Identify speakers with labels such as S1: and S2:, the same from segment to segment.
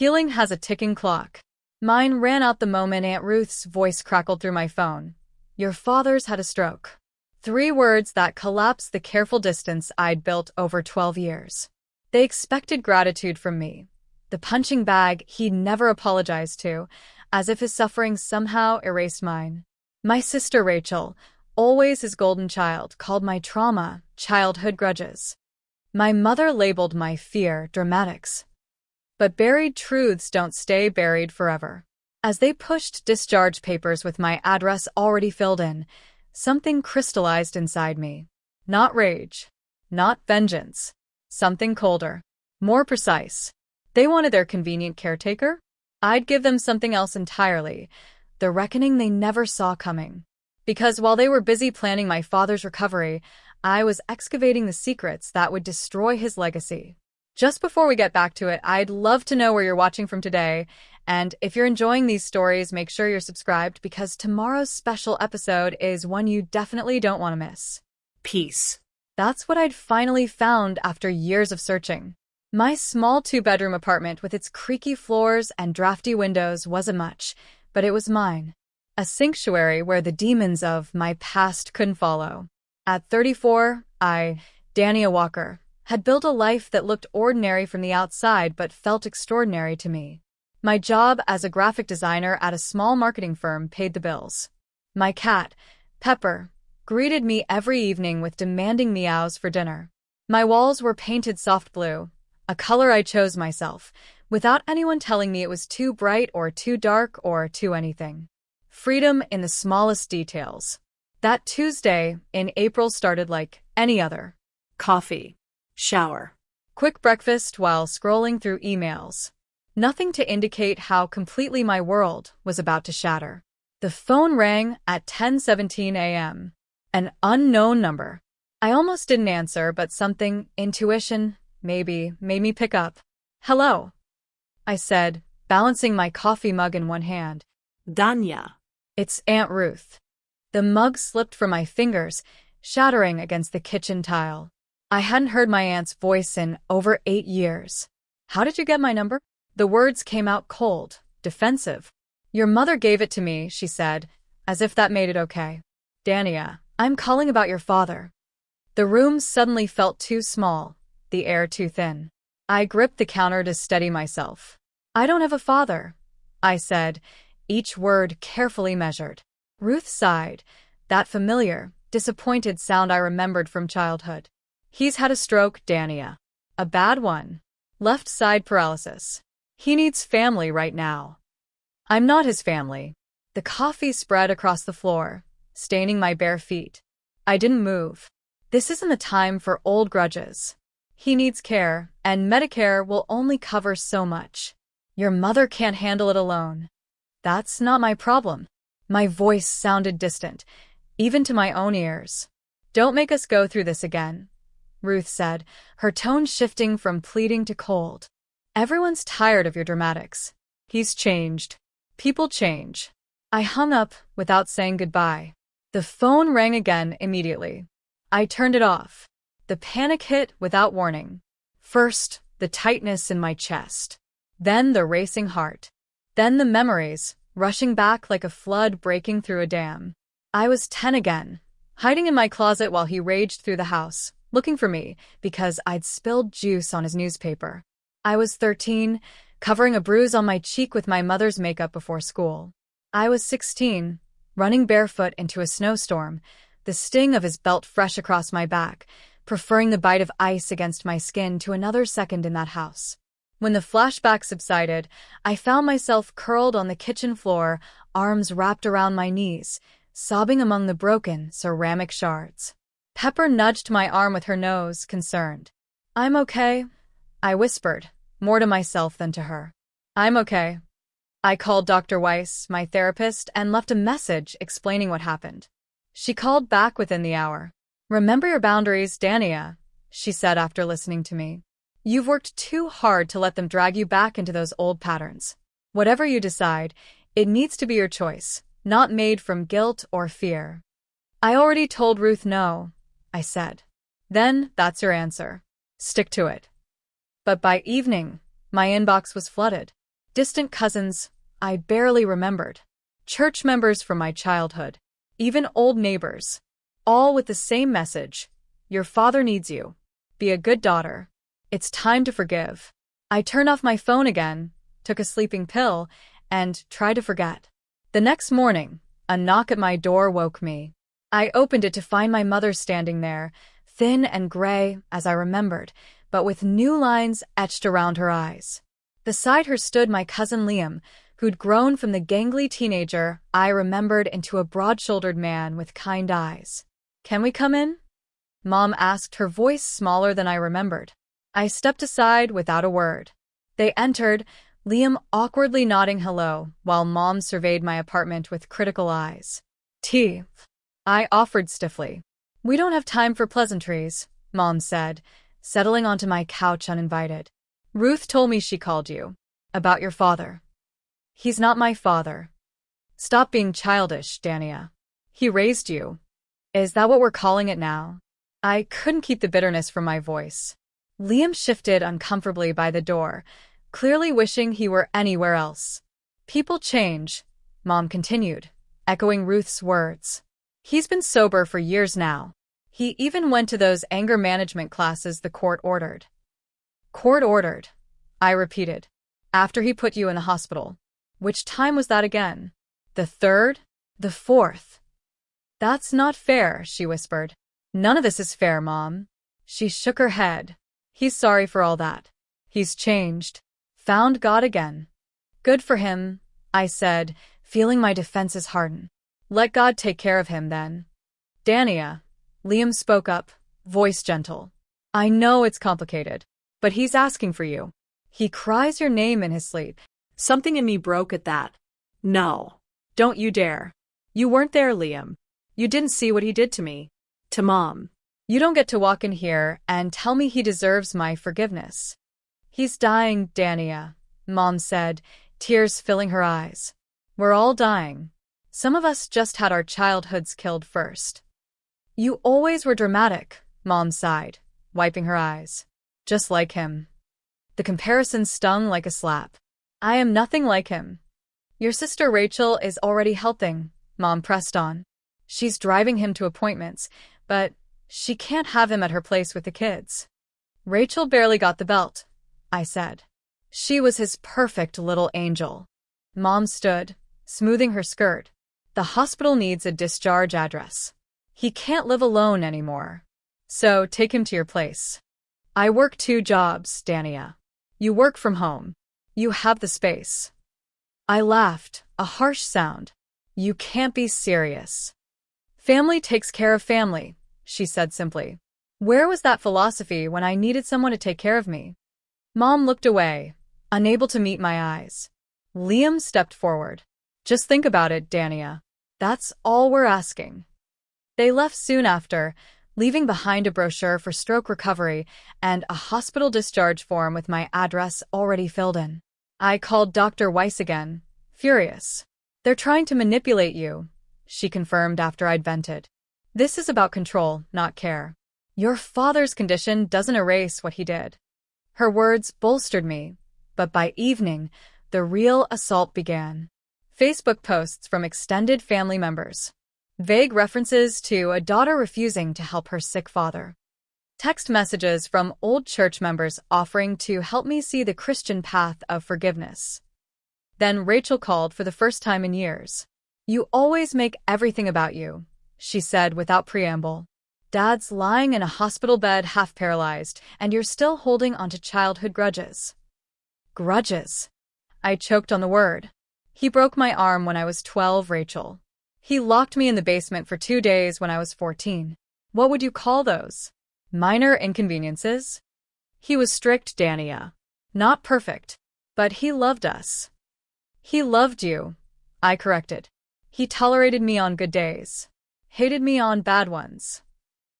S1: Healing has a ticking clock. Mine ran out the moment Aunt Ruth's voice crackled through my phone. Your father's had a stroke. 3 words that collapsed the careful distance I'd built over 12 years. They expected gratitude from me. The punching bag he'd never apologized to, as if his suffering somehow erased mine. My sister Rachel, always his golden child, called my trauma childhood grudges. My mother labeled my fear dramatics. But buried truths don't stay buried forever. As they pushed discharge papers with my address already filled in, something crystallized inside me. Not rage. Not vengeance. Something colder. More precise. They wanted their convenient caretaker? I'd give them something else entirely. The reckoning they never saw coming. Because while they were busy planning my father's recovery, I was excavating the secrets that would destroy his legacy. Just before we get back to it, I'd love to know where you're watching from today. And if you're enjoying these stories, make sure you're subscribed because tomorrow's special episode is one you definitely don't want to miss.
S2: Peace.
S1: That's what I'd finally found after years of searching. My small 2-bedroom apartment with its creaky floors and drafty windows wasn't much, but it was mine. A sanctuary where the demons of my past couldn't follow. At 34, Dania Walker, had built a life that looked ordinary from the outside but felt extraordinary to me. My job as a graphic designer at a small marketing firm paid the bills. My cat, Pepper, greeted me every evening with demanding meows for dinner. My walls were painted soft blue, a color I chose myself, without anyone telling me it was too bright or too dark or too anything. Freedom in the smallest details. That Tuesday in April started like any other.
S2: Coffee. Shower.
S1: Quick breakfast while scrolling through emails. Nothing to indicate how completely my world was about to shatter. The phone rang at 10:17 a.m. An unknown number. I almost didn't answer, but something, intuition, maybe, made me pick up. Hello, I said, balancing my coffee mug in one hand.
S2: Dania.
S1: It's Aunt Ruth. The mug slipped from my fingers, shattering against the kitchen tile. I hadn't heard my aunt's voice in over 8 years. How did you get my number? The words came out cold, defensive. Your mother gave it to me, she said, as if that made it okay. Dania, I'm calling about your father. The room suddenly felt too small, the air too thin. I gripped the counter to steady myself. I don't have a father, I said, each word carefully measured. Ruth sighed, that familiar, disappointed sound I remembered from childhood. He's had a stroke, Dania. A bad one. Left side paralysis. He needs family right now. I'm not his family. The coffee spread across the floor, staining my bare feet. I didn't move. This isn't the time for old grudges. He needs care, and Medicare will only cover so much. Your mother can't handle it alone. That's not my problem. My voice sounded distant, even to my own ears. Don't make us go through this again, Ruth said, her tone shifting from pleading to cold. Everyone's tired of your dramatics. He's changed. People change. I hung up without saying goodbye. The phone rang again immediately. I turned it off. The panic hit without warning. First, the tightness in my chest. Then the racing heart. Then the memories, rushing back like a flood breaking through a dam. I was 10 again, hiding in my closet while he raged through the house, looking for me because I'd spilled juice on his newspaper. I was 13, covering a bruise on my cheek with my mother's makeup before school. I was 16, running barefoot into a snowstorm, the sting of his belt fresh across my back, preferring the bite of ice against my skin to another second in that house. When the flashback subsided, I found myself curled on the kitchen floor, arms wrapped around my knees, sobbing among the broken ceramic shards. Pepper nudged my arm with her nose, concerned. I'm okay, I whispered, more to myself than to her. I'm okay. I called Dr. Weiss, my therapist, and left a message explaining what happened. She called back within the hour. Remember your boundaries, Dania, she said after listening to me. You've worked too hard to let them drag you back into those old patterns. Whatever you decide, it needs to be your choice, not made from guilt or fear. I already told Ruth no, I said. Then that's your answer. Stick to it. But by evening, my inbox was flooded. Distant cousins I barely remembered. Church members from my childhood. Even old neighbors. All with the same message. Your father needs you. Be a good daughter. It's time to forgive. I turned off my phone again, took a sleeping pill, and tried to forget. The next morning, a knock at my door woke me. I opened it to find my mother standing there, thin and gray, as I remembered, but with new lines etched around her eyes. Beside her stood my cousin Liam, who'd grown from the gangly teenager I remembered into a broad-shouldered man with kind eyes. "Can we come in?" Mom asked, her voice smaller than I remembered. I stepped aside without a word. They entered, Liam awkwardly nodding hello, while Mom surveyed my apartment with critical eyes. "Tea," I offered stiffly. "We don't have time for pleasantries," Mom said, settling onto my couch uninvited. "Ruth told me she called you. About your father." "He's not my father." "Stop being childish, Dania. He raised you." "Is that what we're calling it now?" I couldn't keep the bitterness from my voice. Liam shifted uncomfortably by the door, clearly wishing he were anywhere else. "People change," Mom continued, echoing Ruth's words. "He's been sober for years now. He even went to those anger management classes the court ordered." "Court ordered," I repeated. "After he put you in the hospital. Which time was that again? The 3rd? The 4th? "That's not fair," she whispered. "None of this is fair, Mom." She shook her head. "He's sorry for all that. He's changed. Found God again." "Good for him," I said, feeling my defenses harden. "Let God take care of him, then." "Dania," Liam spoke up, voice gentle. "I know it's complicated, but he's asking for you. He cries your name in his sleep."
S2: Something in me broke at that. "No.
S1: "Don't you dare."
S2: You weren't there, Liam. You didn't see what he did to me. To Mom.
S1: "You don't get to walk in here and tell me he deserves my forgiveness." "He's dying, Dania," Mom said, tears filling her eyes. "We're all dying. Some of us just had our childhoods killed first." "You always were dramatic," Mom sighed, wiping her eyes. "Just like him." The comparison stung like a slap. "I am nothing like him." "Your sister Rachel is already helping," Mom pressed on. "She's driving him to appointments, but she can't have him at her place with the kids." "Rachel barely got the belt," I said. "She was his perfect little angel." Mom stood, smoothing her skirt. "The hospital needs a discharge address. He can't live alone anymore. So take him to your place." "I work 2 jobs, Dania. You work from home. You have the space." I laughed, a harsh sound. "You can't be serious." "Family takes care of family," she said simply. "Where was that philosophy when I needed someone to take care of me?" Mom looked away, unable to meet my eyes. Liam stepped forward. "Just think about it, Dania. That's all we're asking." They left soon after, leaving behind a brochure for stroke recovery and a hospital discharge form with my address already filled in. I called Dr. Weiss again, furious. "They're trying to manipulate you," she confirmed after I'd vented. "This is about control, not care. Your father's condition doesn't erase what he did." Her words bolstered me, but by evening, the real assault began. Facebook posts from extended family members. Vague references to a daughter refusing to help her sick father. Text messages from old church members offering to help me see the Christian path of forgiveness. Then Rachel called for the first time in years. "You always make everything about you," she said without preamble. "Dad's lying in a hospital bed half paralyzed, and you're still holding onto childhood grudges." Grudges. I choked on the word. "He broke my arm when I was 12, Rachel. He locked me in the basement for 2 days when I was 14. What would you call those? Minor inconveniences?" "He was strict, Dania. Not perfect. But he loved us." "He loved you," I corrected. "He tolerated me on good days. Hated me on bad ones."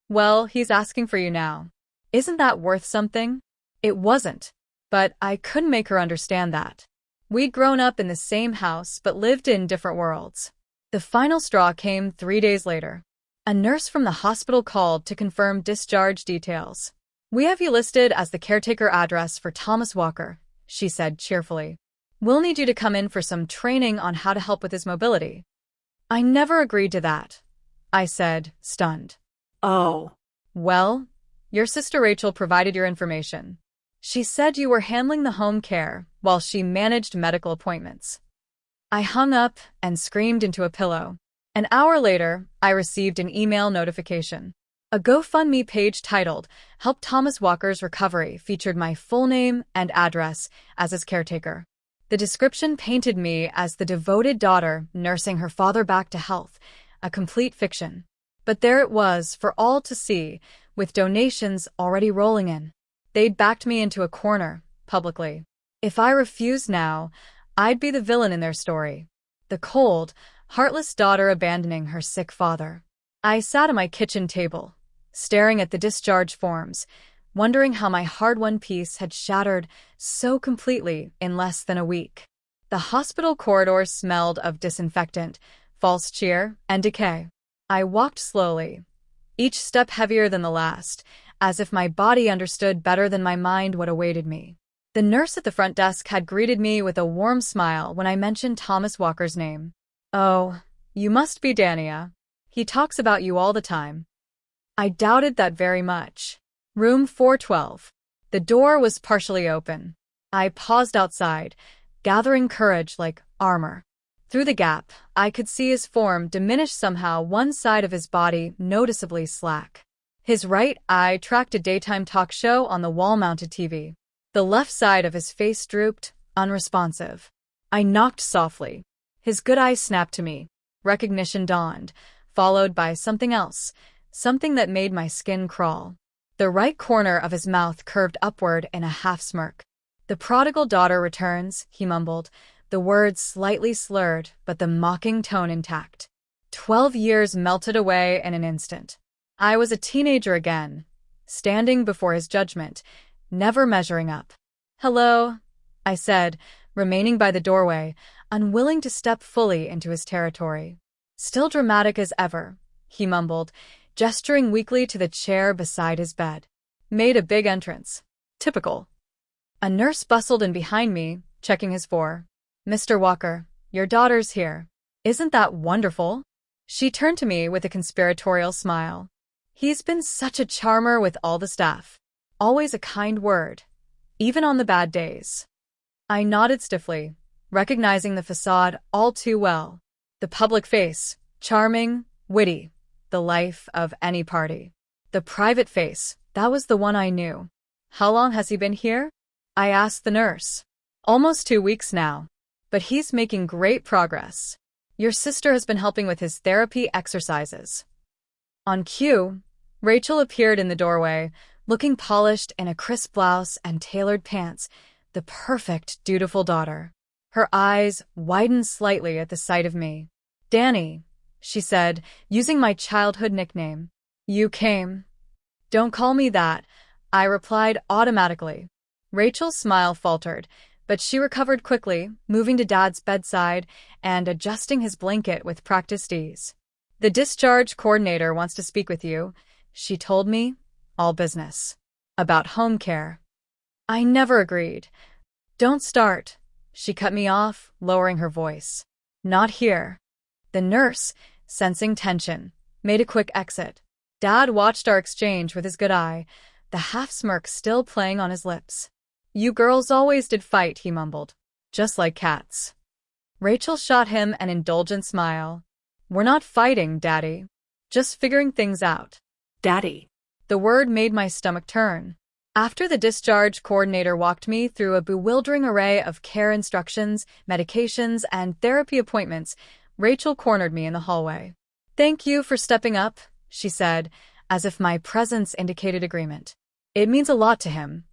S1: "Well, he's asking for you now. Isn't that worth something?" It wasn't, but I couldn't make her understand that. We'd grown up in the same house but lived in different worlds. The final straw came 3 days later. A nurse from the hospital called to confirm discharge details. "We have you listed as the caretaker address for Thomas Walker," she said cheerfully. We'll need you to come in for some training on how to help with his mobility. I never agreed to that, I said, stunned.
S2: Oh.
S1: Well, your sister Rachel provided your information. She said you were handling the home care while she managed medical appointments. I hung up and screamed into a pillow. An hour later, I received an email notification. A GoFundMe page titled "Help Thomas Walker's Recovery" featured my full name and address as his caretaker. The description painted me as the devoted daughter nursing her father back to health, a complete fiction. But there it was for all to see, with donations already rolling in. They'd backed me into a corner, publicly. If I refused now, I'd be the villain in their story. The cold, heartless daughter abandoning her sick father. I sat at my kitchen table, staring at the discharge forms, wondering how my hard-won peace had shattered so completely in less than a week. The hospital corridor smelled of disinfectant, false cheer, and decay. I walked slowly, each step heavier than the last, as if my body understood better than my mind what awaited me. The nurse at the front desk had greeted me with a warm smile when I mentioned Thomas Walker's name. "Oh, you must be Dania. He talks about you all the time." I doubted that very much. Room 412. The door was partially open. I paused outside, gathering courage like armor. Through the gap, I could see his form diminish somehow, one side of his body noticeably slack. His right eye tracked a daytime talk show on the wall-mounted TV. The left side of his face drooped, unresponsive. I knocked softly. His good eye snapped to me. Recognition dawned, followed by something else, something that made my skin crawl. The right corner of his mouth curved upward in a half-smirk. "The prodigal daughter returns," he mumbled, the words slightly slurred but the mocking tone intact. 12 years melted away in an instant. I was a teenager again, standing before his judgment, never measuring up. "Hello," I said, remaining by the doorway, unwilling to step fully into his territory. "Still dramatic as ever," he mumbled, gesturing weakly to the chair beside his bed. "Made a big entrance. Typical." A nurse bustled in behind me, checking his for. "Mr. Walker, your daughter's here. Isn't that wonderful?" She turned to me with a conspiratorial smile. "He's been such a charmer with all the staff. Always a kind word, even on the bad days." I nodded stiffly, recognizing the facade all too well. The public face, charming, witty, the life of any party. The private face, that was the one I knew. "How long has he been here?" I asked the nurse. "Almost 2 weeks now. But he's making great progress. Your sister has been helping with his therapy exercises." On cue, Rachel appeared in the doorway, looking polished in a crisp blouse and tailored pants, the perfect, dutiful daughter. Her eyes widened slightly at the sight of me. "Danny," she said, using my childhood nickname. "You came." "Don't call me that," I replied automatically. Rachel's smile faltered, but she recovered quickly, moving to Dad's bedside and adjusting his blanket with practiced ease. "The discharge coordinator wants to speak with you," she told me, all business. "About home care." I never agreed. "Don't start," she cut me off, lowering her voice. "Not here." The nurse, sensing tension, made a quick exit. Dad watched our exchange with his good eye, the half-smirk still playing on his lips. "You girls always did fight," he mumbled. "Just like cats." Rachel shot him an indulgent smile. "We're not fighting, Daddy. Just figuring things out."
S2: Daddy.
S1: The word made my stomach turn. After the discharge coordinator walked me through a bewildering array of care instructions, medications, and therapy appointments, Rachel cornered me in the hallway. "Thank you for stepping up," she said, as if my presence indicated agreement. "It means a lot to him."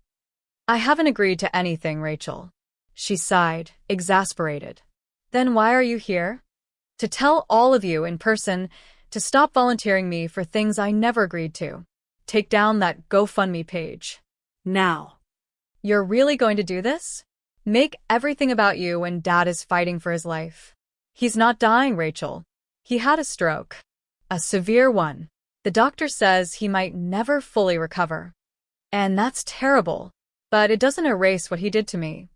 S1: "I haven't agreed to anything, Rachel." She sighed, exasperated. "Then why are you here?" "To tell all of you in person to stop volunteering me for things I never agreed to. Take down that GoFundMe page.
S2: Now."
S1: "You're really going to do this? Make everything about you when Dad is fighting for his life." "He's not dying, Rachel. He had a stroke. A severe one. The doctor says he might never fully recover. And that's terrible. But it doesn't erase what he did to me."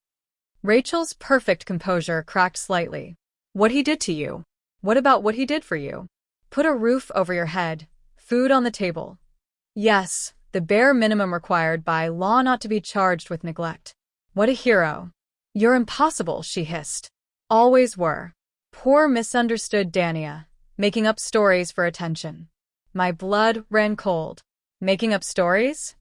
S1: Rachel's perfect composure cracked slightly.
S2: What he did to you?
S1: What about what he did for you? Put a roof over your head, food on the table. Yes, the bare minimum required by law not to be charged with neglect. What a hero. You're impossible, she hissed. Always were. Poor misunderstood Dania, making up stories for attention. My blood ran cold. Making up stories?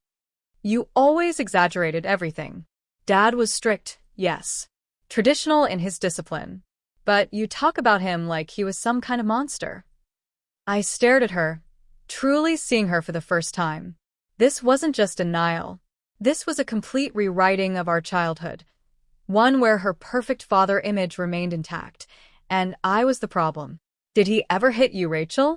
S1: You always exaggerated everything. Dad was strict, yes. Traditional in his discipline. But you talk about him like he was some kind of monster. I stared at her, truly seeing her for the first time. This wasn't just denial. This was a complete rewriting of our childhood. One where her perfect father image remained intact, and I was the problem. Did he ever hit you, Rachel?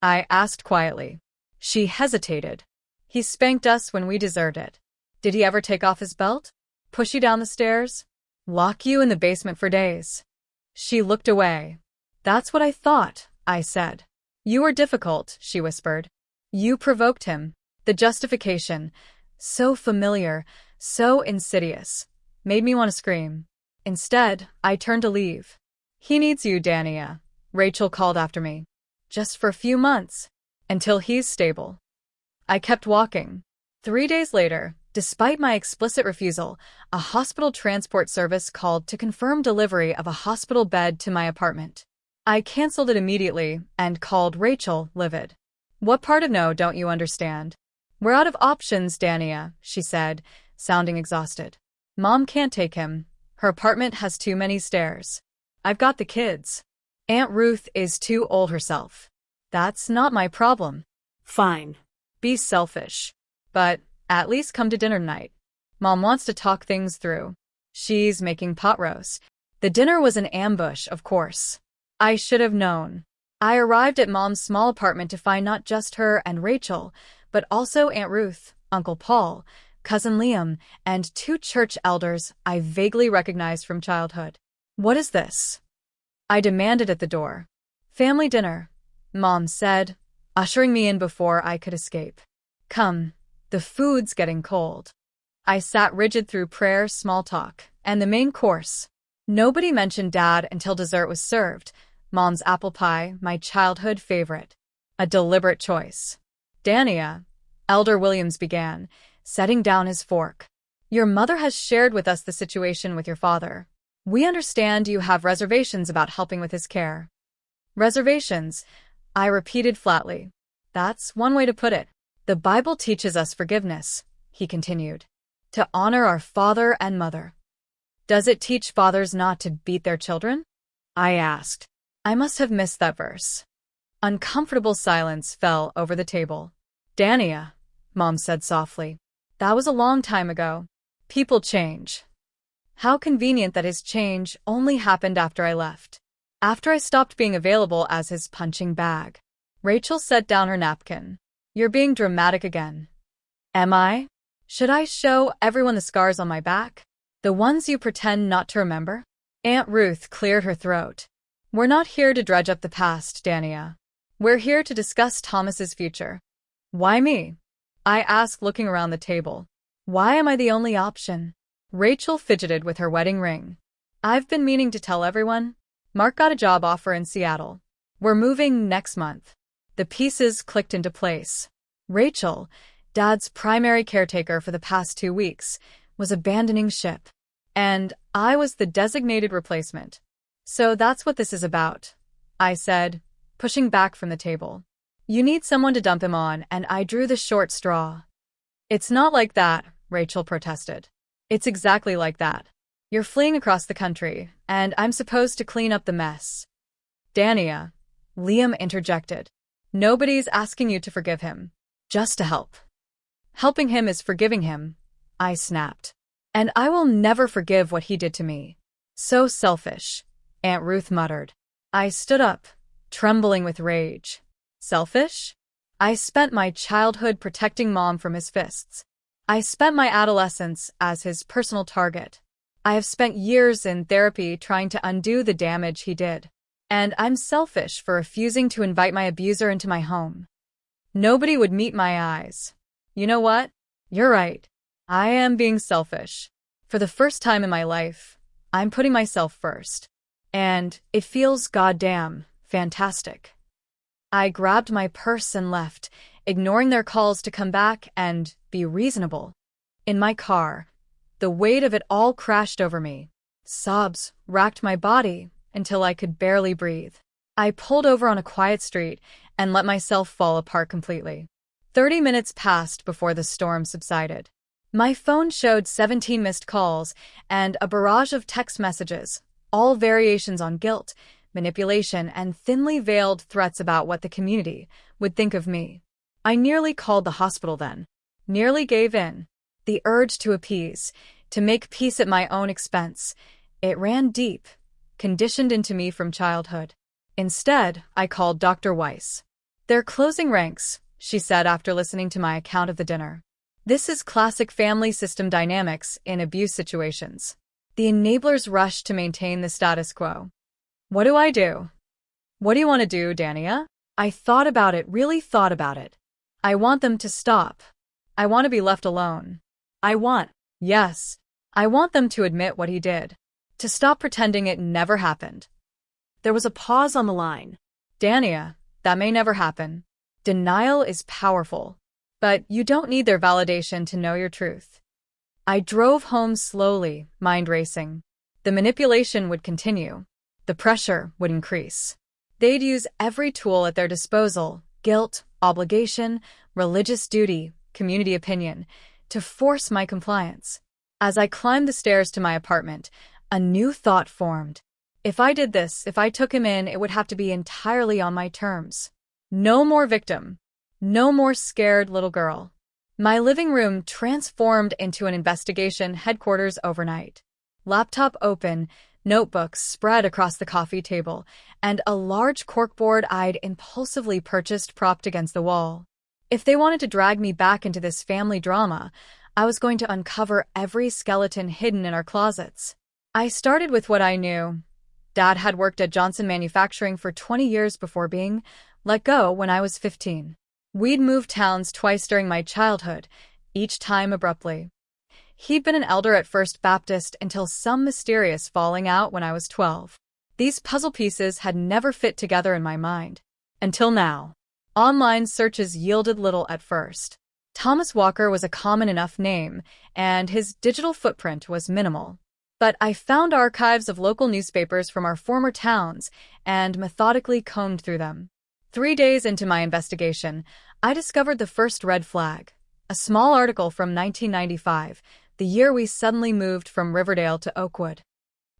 S1: I asked quietly. She hesitated. He spanked us when we deserved it. Did he ever take off his belt? Push you down the stairs? Lock you in the basement for days? She looked away. That's what I thought, I said. You were difficult, she whispered. You provoked him. The justification, so familiar, so insidious, made me want to scream. Instead, I turned to leave. He needs you, Dania, Rachel called after me. Just for a few months, until he's stable. I kept walking. 3 days later, despite my explicit refusal, a hospital transport service called to confirm delivery of a hospital bed to my apartment. I canceled it immediately and called Rachel, livid. What part of no don't you understand? We're out of options, Dania, she said, sounding exhausted. Mom can't take him. Her apartment has too many stairs. I've got the kids. Aunt Ruth is too old herself. That's not my problem.
S2: Fine.
S1: Be selfish. But at least come to dinner tonight. Mom wants to talk things through. She's making pot roast. The dinner was an ambush, of course. I should have known. I arrived at Mom's small apartment to find not just her and Rachel, but also Aunt Ruth, Uncle Paul, Cousin Liam, and 2 church elders I vaguely recognized from childhood. What is this? I demanded at the door. Family dinner, Mom said, ushering me in before I could escape. Come, the food's getting cold. I sat rigid through prayer, small talk, and the main course. Nobody mentioned Dad until dessert was served. Mom's apple pie, my childhood favorite. A deliberate choice. Dania, Elder Williams began, setting down his fork. Your mother has shared with us the situation with your father. We understand you have reservations about helping with his care. Reservations, I repeated flatly. That's one way to put it. The Bible teaches us forgiveness, he continued, to honor our father and mother. Does it teach fathers not to beat their children? I asked. I must have missed that verse. Uncomfortable silence fell over the table. Dania, Mom said softly. That was a long time ago. People change. How convenient that his change only happened after I left. After I stopped being available as his punching bag. Rachel set down her napkin. You're being dramatic again. Am I? Should I show everyone the scars on my back? The ones you pretend not to remember? Aunt Ruth cleared her throat. We're not here to dredge up the past, Dania. We're here to discuss Thomas's future. Why me? I asked, looking around the table. Why am I the only option? Rachel fidgeted with her wedding ring. I've been meaning to tell everyone. Mark got a job offer in Seattle. We're moving next month. The pieces clicked into place. Rachel, Dad's primary caretaker for the past 2 weeks, was abandoning ship. And I was the designated replacement. So that's what this is about, I said, pushing back from the table. You need someone to dump him on, and I drew the short straw. It's not like that, Rachel protested. It's exactly like that. You're fleeing across the country, and I'm supposed to clean up the mess. Dania, Liam interjected. Nobody's asking you to forgive him, just to help. Helping him is forgiving him, I snapped. And I will never forgive what he did to me. So selfish, Aunt Ruth muttered. I stood up, trembling with rage. Selfish? I spent my childhood protecting Mom from his fists. I spent my adolescence as his personal target. I have spent years in therapy trying to undo the damage he did. And I'm selfish for refusing to invite my abuser into my home. Nobody would meet my eyes. You know what? You're right. I am being selfish. For the first time in my life, I'm putting myself first. And it feels goddamn fantastic. I grabbed my purse and left, ignoring their calls to come back and be reasonable. In my car, the weight of it all crashed over me. Sobs racked my body until I could barely breathe. I pulled over on a quiet street and let myself fall apart completely. 30 minutes passed before the storm subsided. My phone showed 17 missed calls and a barrage of text messages, all variations on guilt, manipulation, and thinly veiled threats about what the community would think of me. I nearly called the hospital then. Nearly gave in. The urge to appease, to make peace at my own expense. It ran deep, conditioned into me from childhood. Instead, I called Dr. Weiss. "They're closing ranks," she said after listening to my account of the dinner. "This is classic family system dynamics in abuse situations. The enablers rush to maintain the status quo." What do I do? What do you want to do, Dania? I thought about it, really thought about it. I want them to stop. I want to be left alone. Yes, I want them to admit what he did. To stop pretending it never happened.
S2: There was a pause on the line.
S1: Dania, that may never happen. Denial is powerful, but you don't need their validation to know your truth. I drove home slowly, mind racing. The manipulation would continue. The pressure would increase. They'd use every tool at their disposal, guilt, obligation, religious duty, community opinion, to force my compliance. As I climbed the stairs to my apartment, a new thought formed. If I did this, if I took him in, it would have to be entirely on my terms. No more victim. No more scared little girl. My living room transformed into an investigation headquarters overnight. Laptop open, notebooks spread across the coffee table, and a large corkboard I'd impulsively purchased propped against the wall. If they wanted to drag me back into this family drama, I was going to uncover every skeleton hidden in our closets. I started with what I knew. Dad had worked at Johnson Manufacturing for 20 years before being let go when I was 15. We'd moved towns twice during my childhood, each time abruptly. He'd been an elder at First Baptist until some mysterious falling out when I was 12. These puzzle pieces had never fit together in my mind. Until now. Online searches yielded little at first. Thomas Walker was a common enough name, and his digital footprint was minimal. But I found archives of local newspapers from our former towns and methodically combed through them. 3 days into my investigation, I discovered the first red flag. A small article from 1995, the year we suddenly moved from Riverdale to Oakwood.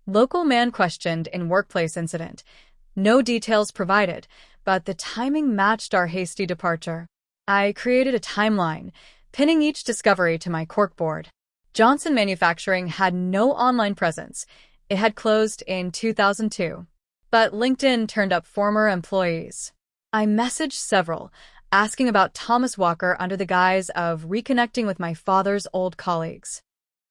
S1: Local man questioned in workplace incident. No details provided, but the timing matched our hasty departure. I created a timeline, pinning each discovery to my corkboard. Johnson Manufacturing had no online presence. It had closed in 2002. But LinkedIn turned up former employees. I messaged several, asking about Thomas Walker under the guise of reconnecting with my father's old colleagues.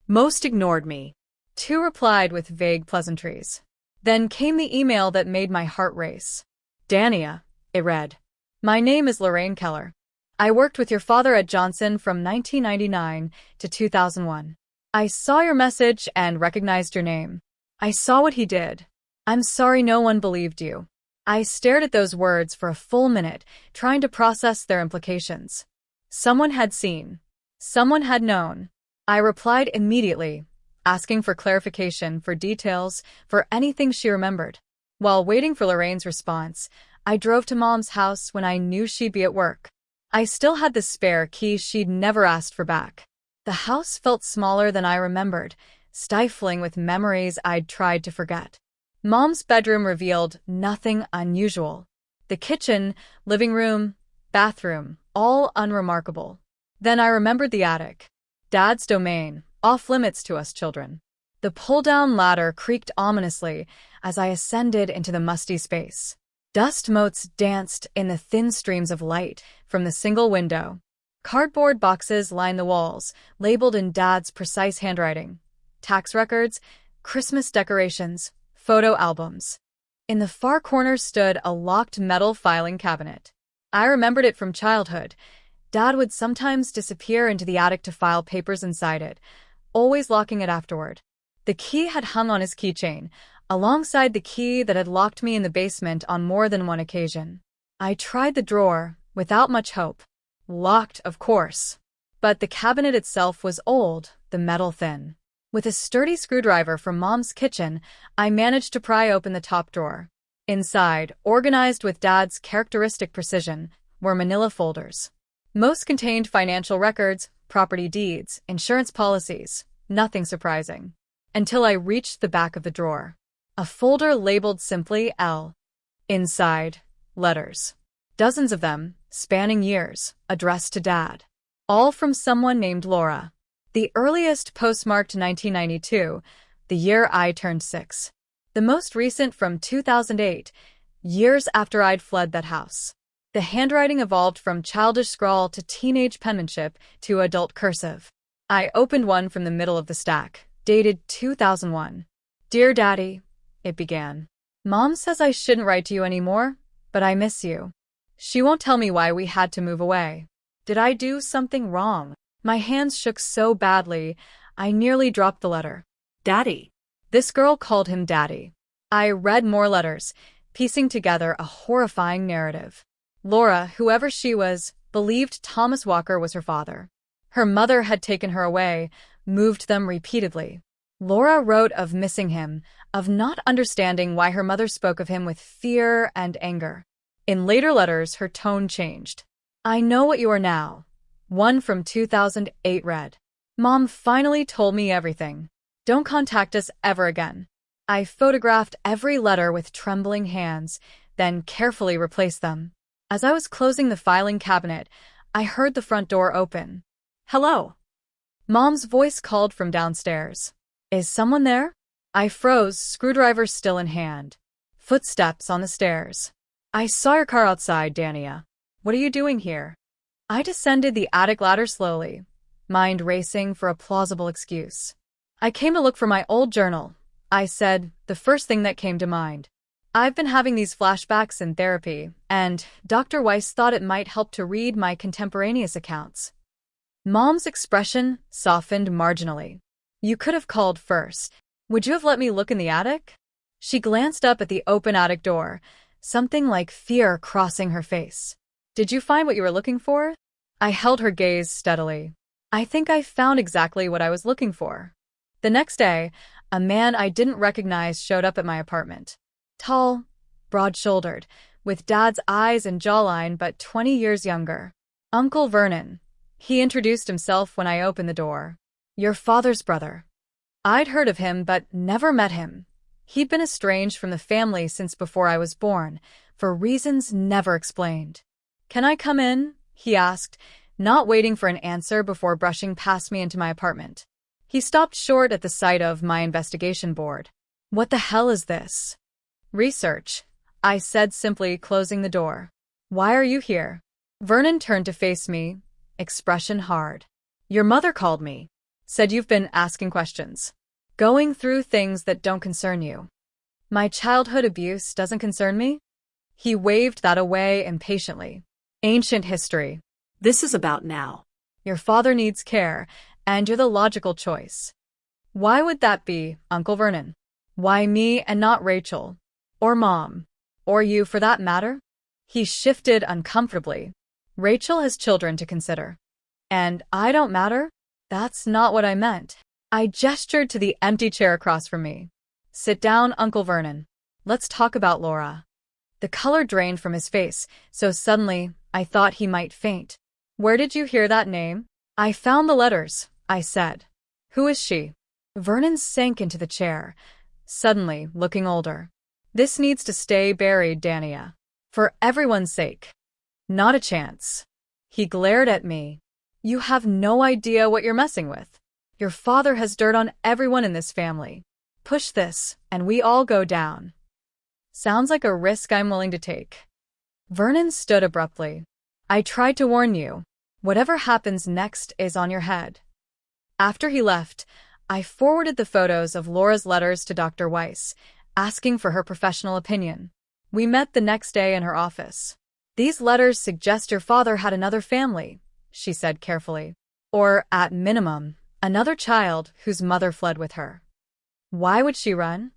S1: Most ignored me. 2 replied with vague pleasantries. Then came the email that made my heart race. "Dania," it read. "My name is Lorraine Keller. I worked with your father at Johnson from 1999 to 2001. I saw your message and recognized your name. I saw what he did. I'm sorry no one believed you." I stared at those words for a full minute, trying to process their implications. Someone had seen. Someone had known. I replied immediately, asking for clarification, for details, for anything she remembered. While waiting for Lorraine's response, I drove to Mom's house when I knew she'd be at work. I still had the spare key she'd never asked for back. The house felt smaller than I remembered, stifling with memories I'd tried to forget. Mom's bedroom revealed nothing unusual. The kitchen, living room, bathroom, all unremarkable. Then I remembered the attic. Dad's domain, off limits to us children. The pull-down ladder creaked ominously as I ascended into the musty space. Dust motes danced in the thin streams of light from the single window. Cardboard boxes lined the walls, labeled in Dad's precise handwriting. Tax records, Christmas decorations, photo albums. In the far corner stood a locked metal filing cabinet. I remembered it from childhood. Dad would sometimes disappear into the attic to file papers inside it, always locking it afterward. The key had hung on his keychain, alongside the key that had locked me in the basement on more than one occasion. I tried the drawer, without much hope. Locked, of course. But the cabinet itself was old, the metal thin. With a sturdy screwdriver from Mom's kitchen, I managed to pry open the top drawer. Inside, organized with Dad's characteristic precision, were manila folders. Most contained financial records, property deeds, insurance policies, nothing surprising. Until I reached the back of the drawer. A folder labeled simply L. Inside, letters. Dozens of them, spanning years, addressed to Dad. All from someone named Laura. The earliest postmarked 1992, the year I turned 6. The most recent from 2008, years after I'd fled that house. The handwriting evolved from childish scrawl to teenage penmanship to adult cursive. I opened one from the middle of the stack, dated 2001. Dear Daddy, it began. Mom says I shouldn't write to you anymore, but I miss you. She won't tell me why we had to move away. Did I do something wrong? My hands shook so badly, I nearly dropped the letter.
S2: Daddy.
S1: This girl called him Daddy. I read more letters, piecing together a horrifying narrative. Laura, whoever she was, believed Thomas Walker was her father. Her mother had taken her away, moved them repeatedly. Laura wrote of missing him, of not understanding why her mother spoke of him with fear and anger. In later letters, her tone changed. I know what you are now. One from 2008 read. Mom finally told me everything. Don't contact us ever again. I photographed every letter with trembling hands, then carefully replaced them. As I was closing the filing cabinet, I heard the front door open. Hello. Mom's voice called from downstairs. Is someone there? I froze, screwdriver still in hand. Footsteps on the stairs. I saw your car outside, Dania. What are you doing here? I descended the attic ladder slowly, mind racing for a plausible excuse. I came to look for my old journal, I said, the first thing that came to mind. I've been having these flashbacks in therapy, and Dr. Weiss thought it might help to read my contemporaneous accounts. Mom's expression softened marginally. You could have called first. Would you have let me look in the attic? She glanced up at the open attic door, something like fear crossing her face. Did you find what you were looking for? I held her gaze steadily. I think I found exactly what I was looking for. The next day, a man I didn't recognize showed up at my apartment. Tall, broad-shouldered, with Dad's eyes and jawline but 20 years younger. Uncle Vernon. He introduced himself when I opened the door. Your father's brother. I'd heard of him but never met him. He'd been estranged from the family since before I was born, for reasons never explained. Can I come in? He asked, not waiting for an answer before brushing past me into my apartment. He stopped short at the sight of my investigation board. What the hell is this? Research, I said simply, closing the door. Why are you here? Vernon turned to face me, expression hard. Your mother called me. Said you've been asking questions. Going through things that don't concern you. My childhood abuse doesn't concern me? He waved that away impatiently. Ancient history.
S2: This is about now.
S1: Your father needs care, and you're the logical choice. Why would that be, Uncle Vernon? Why me and not Rachel? Or Mom? Or you, for that matter? He shifted uncomfortably. Rachel has children to consider. And I don't matter? That's not what I meant. I gestured to the empty chair across from me. Sit down, Uncle Vernon. Let's talk about Laura. The color drained from his face, so suddenly I thought he might faint. Where did you hear that name? I found the letters, I said. Who is she? Vernon sank into the chair, suddenly looking older. This needs to stay buried, Dania. For everyone's sake. Not a chance. He glared at me. You have no idea what you're messing with. Your father has dirt on everyone in this family. Push this, and we all go down. Sounds like a risk I'm willing to take. Vernon stood abruptly. I tried to warn you. Whatever happens next is on your head. After he left, I forwarded the photos of Laura's letters to Dr. Weiss, asking for her professional opinion. We met the next day in her office. These letters suggest your father had another family, she said carefully. Or, at minimum, another child whose mother fled with her. Why would she run?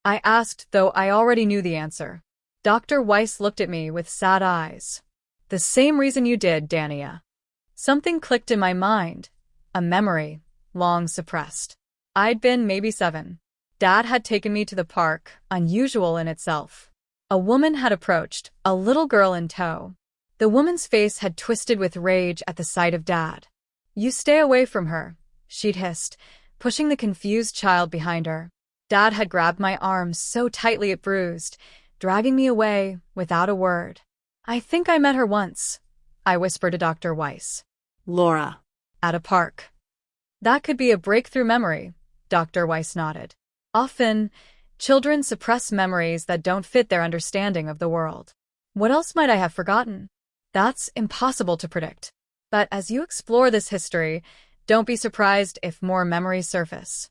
S1: I asked, though I already knew the answer. Dr. Weiss looked at me with sad eyes. The same reason you did, Dania. Something clicked in my mind. A memory, long suppressed. I'd been maybe 7. Dad had taken me to the park, unusual in itself. A woman had approached, a little girl in tow. The woman's face had twisted with rage at the sight of Dad. You stay away from her, she'd hissed, pushing the confused child behind her. Dad had grabbed my arm so tightly it bruised, dragging me away without a word. I think I met her once, I whispered to Dr. Weiss.
S2: Laura.
S1: At a park. That could be a breakthrough memory, Dr. Weiss nodded. Often, children suppress memories that don't fit their understanding of the world. What else might I have forgotten? That's impossible to predict. But as you explore this history, don't be surprised if more memories surface.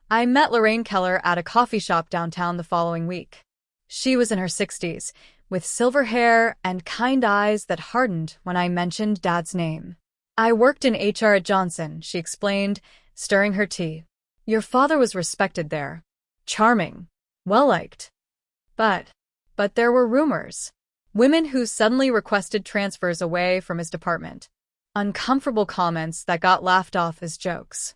S1: I met Lorraine Keller at a coffee shop downtown the following week. She was in her 60s, with silver hair and kind eyes that hardened when I mentioned Dad's name. I worked in HR at Johnson, she explained, stirring her tea. Your father was respected there. Charming. Well-liked. But there were rumors. Women who suddenly requested transfers away from his department. Uncomfortable comments that got laughed off as jokes.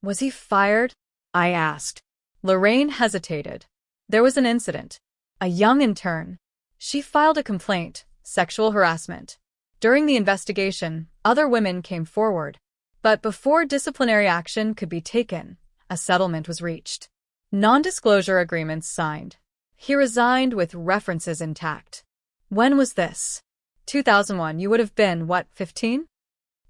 S1: Was he fired? I asked. Lorraine hesitated. There was an incident. A young intern. She filed a complaint, sexual harassment. During the investigation, other women came forward. But before disciplinary action could be taken, a settlement was reached. Non-disclosure agreements signed. He resigned with references intact. When was this? 2001. You would have been, what, 15?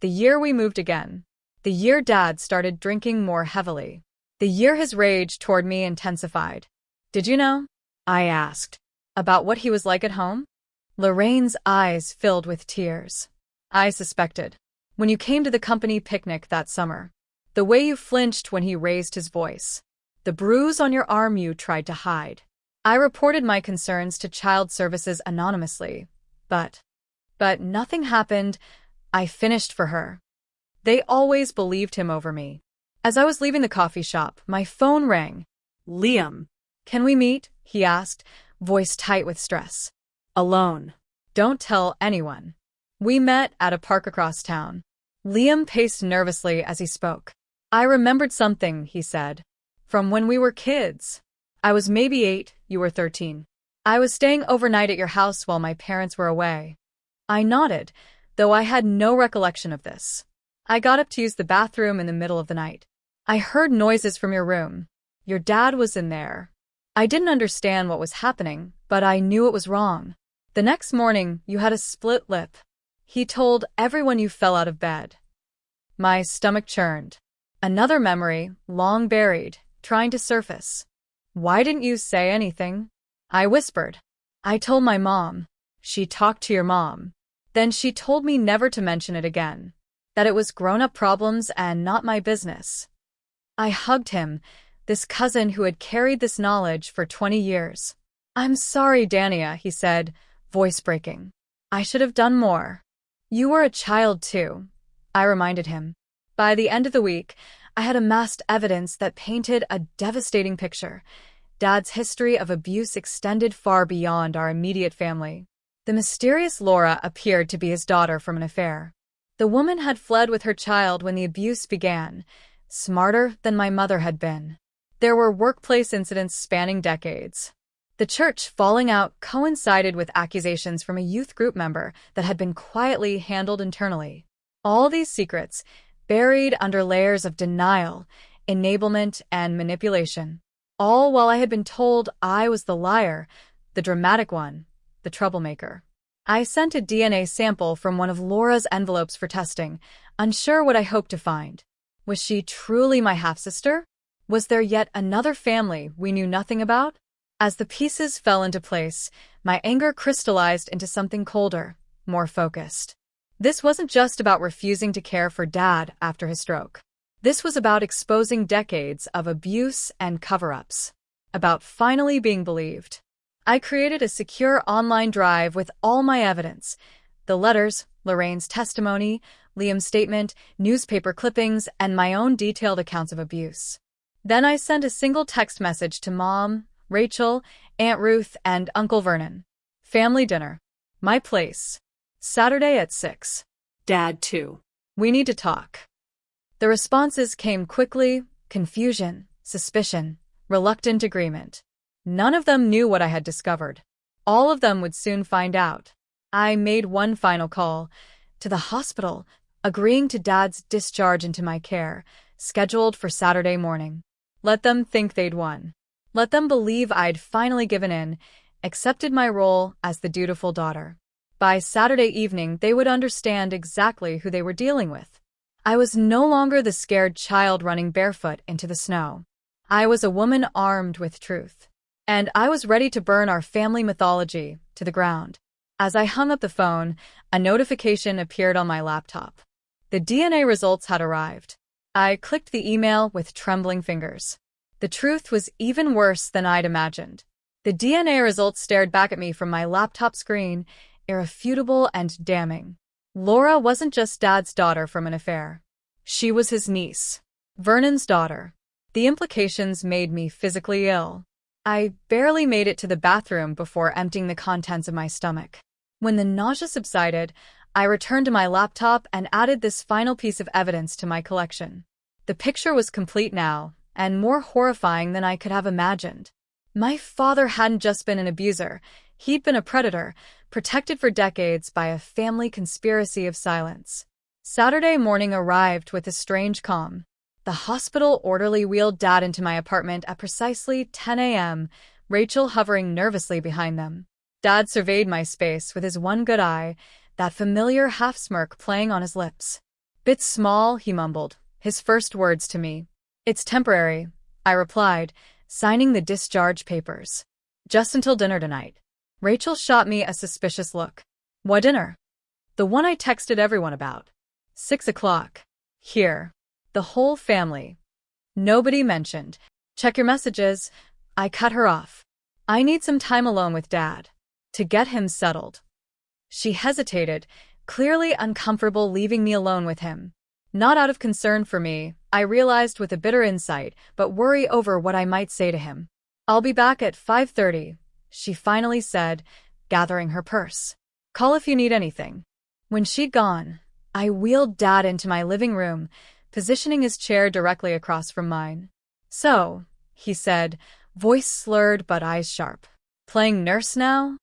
S1: The year we moved again. The year Dad started drinking more heavily. The year his rage toward me intensified. Did you know? I asked. About what he was like at home? Lorraine's eyes filled with tears. I suspected. When you came to the company picnic that summer. The way you flinched when he raised his voice. The bruise on your arm you tried to hide. I reported my concerns to Child Services anonymously. But nothing happened. I finished for her. They always believed him over me. As I was leaving the coffee shop, my phone rang.
S2: Liam.
S1: Can we meet? He asked, voice tight with stress.
S2: Alone.
S1: Don't tell anyone. We met at a park across town. Liam paced nervously as he spoke. I remembered something, he said. From when we were kids. I was maybe 8, you were 13. I was staying overnight at your house while my parents were away. I nodded, though I had no recollection of this. I got up to use the bathroom in the middle of the night. I heard noises from your room. Your dad was in there. I didn't understand what was happening, but I knew it was wrong. The next morning, you had a split lip. He told everyone you fell out of bed. My stomach churned. Another memory, long buried, trying to surface. Why didn't you say anything? I whispered. I told my mom. She talked to your mom. Then she told me never to mention it again. That it was grown-up problems and not my business. I hugged him, this cousin who had carried this knowledge for 20 years. I'm sorry, Dania, he said, voice breaking. I should have done more. You were a child too, I reminded him. By the end of the week, I had amassed evidence that painted a devastating picture. Dad's history of abuse extended far beyond our immediate family. The mysterious Laura appeared to be his daughter from an affair. The woman had fled with her child when the abuse began, smarter than my mother had been. There were workplace incidents spanning decades. The church falling out coincided with accusations from a youth group member that had been quietly handled internally. All these secrets, buried under layers of denial, enablement, and manipulation. All while I had been told I was the liar, the dramatic one, the troublemaker. I sent a DNA sample from one of Laura's envelopes for testing, unsure what I hoped to find. Was she truly my half-sister? Was there yet another family we knew nothing about? As the pieces fell into place, my anger crystallized into something colder, more focused. This wasn't just about refusing to care for Dad after his stroke. This was about exposing decades of abuse and cover-ups. About finally being believed. I created a secure online drive with all my evidence. The letters, Lorraine's testimony, Liam's statement, newspaper clippings, and my own detailed accounts of abuse. Then I sent a single text message to Mom, Rachel, Aunt Ruth, and Uncle Vernon. Family dinner. My place. Saturday at 6.
S2: Dad, too.
S1: We need to talk. The responses came quickly: confusion, suspicion, reluctant agreement. None of them knew what I had discovered. All of them would soon find out. I made one final call to the hospital, agreeing to Dad's discharge into my care, scheduled for Saturday morning. Let them think they'd won. Let them believe I'd finally given in, accepted my role as the dutiful daughter. By Saturday evening, they would understand exactly who they were dealing with. I was no longer the scared child running barefoot into the snow. I was a woman armed with truth. And I was ready to burn our family mythology to the ground. As I hung up the phone, a notification appeared on my laptop. The DNA results had arrived. I clicked the email with trembling fingers. The truth was even worse than I'd imagined. The DNA results stared back at me from my laptop screen, irrefutable and damning. Laura wasn't just Dad's daughter from an affair. She was his niece, Vernon's daughter. The implications made me physically ill. I barely made it to the bathroom before emptying the contents of my stomach. When the nausea subsided, I returned to my laptop and added this final piece of evidence to my collection. The picture was complete now, and more horrifying than I could have imagined. My father hadn't just been an abuser, he'd been a predator, protected for decades by a family conspiracy of silence. Saturday morning arrived with a strange calm. The hospital orderly wheeled Dad into my apartment at precisely 10 a.m., Rachel hovering nervously behind them. Dad surveyed my space with his one good eye, that familiar half-smirk playing on his lips. "Bit small," he mumbled, his first words to me. "It's temporary," I replied, signing the discharge papers. "Just until dinner tonight." Rachel shot me a suspicious look. "What dinner?" "The one I texted everyone about. 6 o'clock. Here. The whole family." "Nobody mentioned." "Check your messages." I cut her off. "I need some time alone with Dad. To get him settled." She hesitated, clearly uncomfortable leaving me alone with him. Not out of concern for me, I realized with a bitter insight, but worry over what I might say to him. "I'll be back at 5:30, she finally said, gathering her purse. "Call if you need anything." When she'd gone, I wheeled Dad into my living room, positioning his chair directly across from mine. "So," he said, voice slurred but eyes sharp. "Playing nurse now?"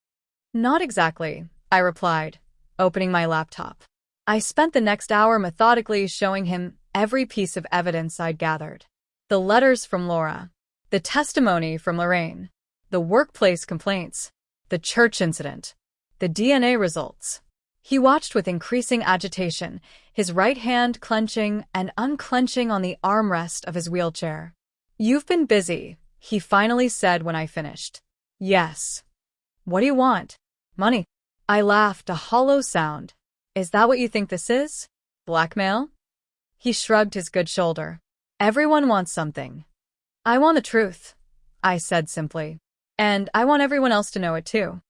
S1: "Not exactly," I replied, opening my laptop. I spent the next hour methodically showing him every piece of evidence I'd gathered. The letters from Laura, the testimony from Lorraine, the workplace complaints, the church incident, the DNA results. He watched with increasing agitation, his right hand clenching and unclenching on the armrest of his wheelchair. "You've been busy," he finally said when I finished. "Yes." "What do you want?" "Money." I laughed, a hollow sound. "Is that what you think this is? Blackmail?" He shrugged his good shoulder. "Everyone wants something." "I want the truth," I said simply. "And I want everyone else to know it too."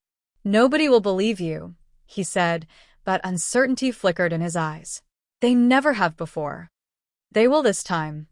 S1: "Nobody will believe you," he said, but uncertainty flickered in his eyes. "They never have before." "They will this time."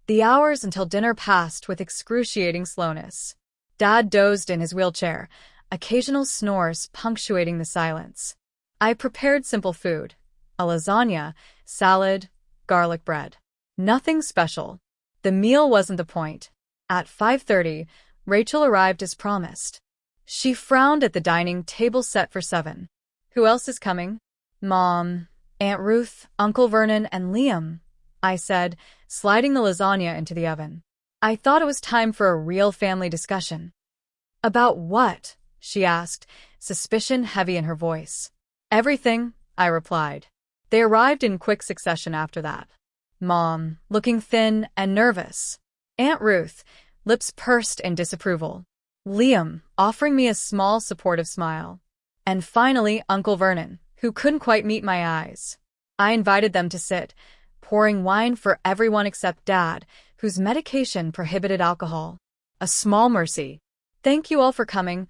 S1: The hours until dinner passed with excruciating slowness. Dad dozed in his wheelchair, occasional snores punctuating the silence. I prepared simple food: a lasagna, salad, garlic bread. Nothing special. The meal wasn't the point. At 5:30, Rachel arrived as promised. She frowned at the dining table set for 7. "Who else is coming?" "Mom, Aunt Ruth, Uncle Vernon, and Liam," I said, sliding the lasagna into the oven. I thought it was time for a real family discussion. "About what?" she asked, suspicion heavy in her voice. "Everything," I replied. They arrived in quick succession after that. Mom, looking thin and nervous. Aunt Ruth, lips pursed in disapproval. Liam, offering me a small supportive smile. And finally, Uncle Vernon, who couldn't quite meet my eyes. I invited them to sit, pouring wine for everyone except Dad, whose medication prohibited alcohol. A small mercy. "Thank you all for coming,"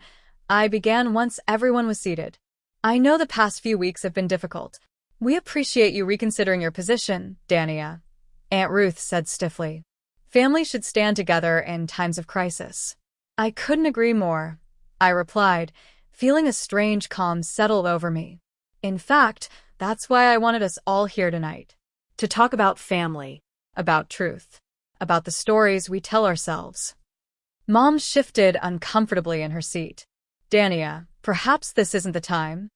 S1: I began once everyone was seated. "I know the past few weeks have been difficult. We appreciate you reconsidering your position, Dania," Aunt Ruth said stiffly. Family should stand together in times of crisis. I couldn't agree more, I replied, feeling a strange calm settle over me. In fact, that's why I wanted us all here tonight.
S2: To talk about family.
S1: About truth. About the stories we tell ourselves. Mom shifted uncomfortably in her seat. Dania, perhaps this isn't the time?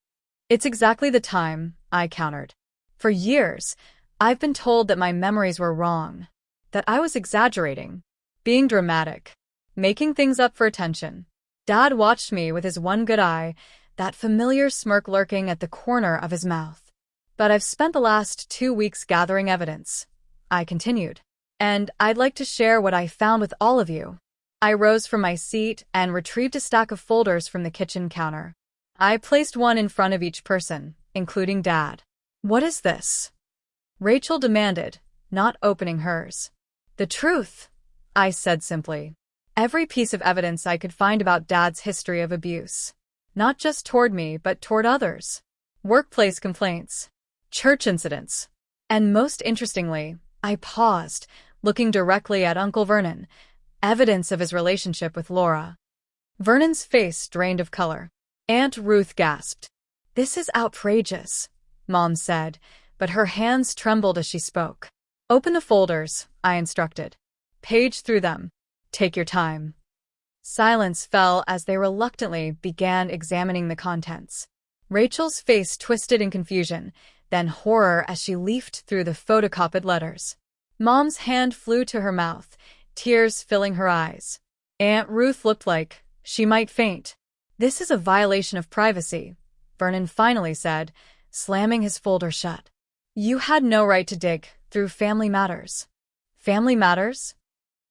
S1: It's exactly the time, I countered. For years, I've been told that my memories were wrong, that I was exaggerating, being dramatic, making things up for attention. Dad watched me with his one good eye, that familiar smirk lurking at the corner of his mouth. But I've spent the last 2 weeks gathering evidence, I continued, and I'd like to share what I found with all of you. I rose from my seat and retrieved a stack of folders from the kitchen counter. I placed one in front of each person, including Dad. What is this? Rachel demanded, not opening hers. The truth, I said simply. Every piece of evidence I could find about Dad's history of abuse. Not just toward me, but toward others. Workplace complaints. Church incidents. And most interestingly, I paused, looking directly at Uncle Vernon, evidence of his relationship with Laura. Vernon's face drained of color. Aunt Ruth gasped. This is outrageous, Mom said, but her hands trembled as she spoke. Open the folders, I instructed. Page through them. Take your time. Silence fell as they reluctantly began examining the contents. Rachel's face twisted in confusion, then horror as she leafed through the photocopied letters. Mom's hand flew to her mouth, tears filling her eyes. Aunt Ruth looked like she might faint. This is a violation of privacy, Vernon finally said, slamming his folder shut. You had no right to dig through family matters. Family matters?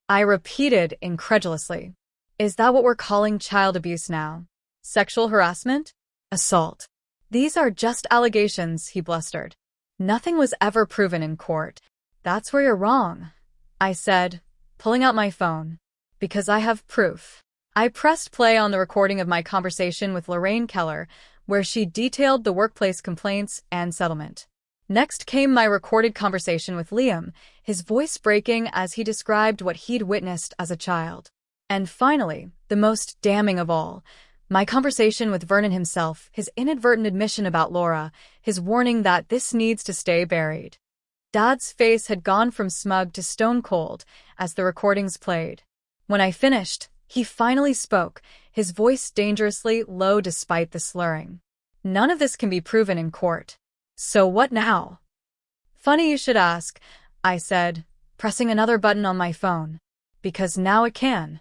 S1: I repeated incredulously. Is that what we're calling child abuse now? Sexual harassment? Assault. These are just allegations, he blustered. Nothing was ever proven in court. That's where you're wrong, I said, pulling out my phone. Because I have proof. I pressed play on the recording of my conversation with Lorraine Keller, where she detailed the workplace complaints and settlement. Next came my recorded conversation with Liam, his voice breaking as he described what he'd witnessed as a child. And finally, the most damning of all, my conversation with Vernon himself, his inadvertent admission about Laura, his warning that this needs to stay buried. Dad's face had gone from smug to stone cold as the recordings played. When I finished, he finally spoke, his voice dangerously low despite the slurring. None of this can be proven in court. So what now? Funny you should ask, I said, pressing another button on my phone. Because now it can.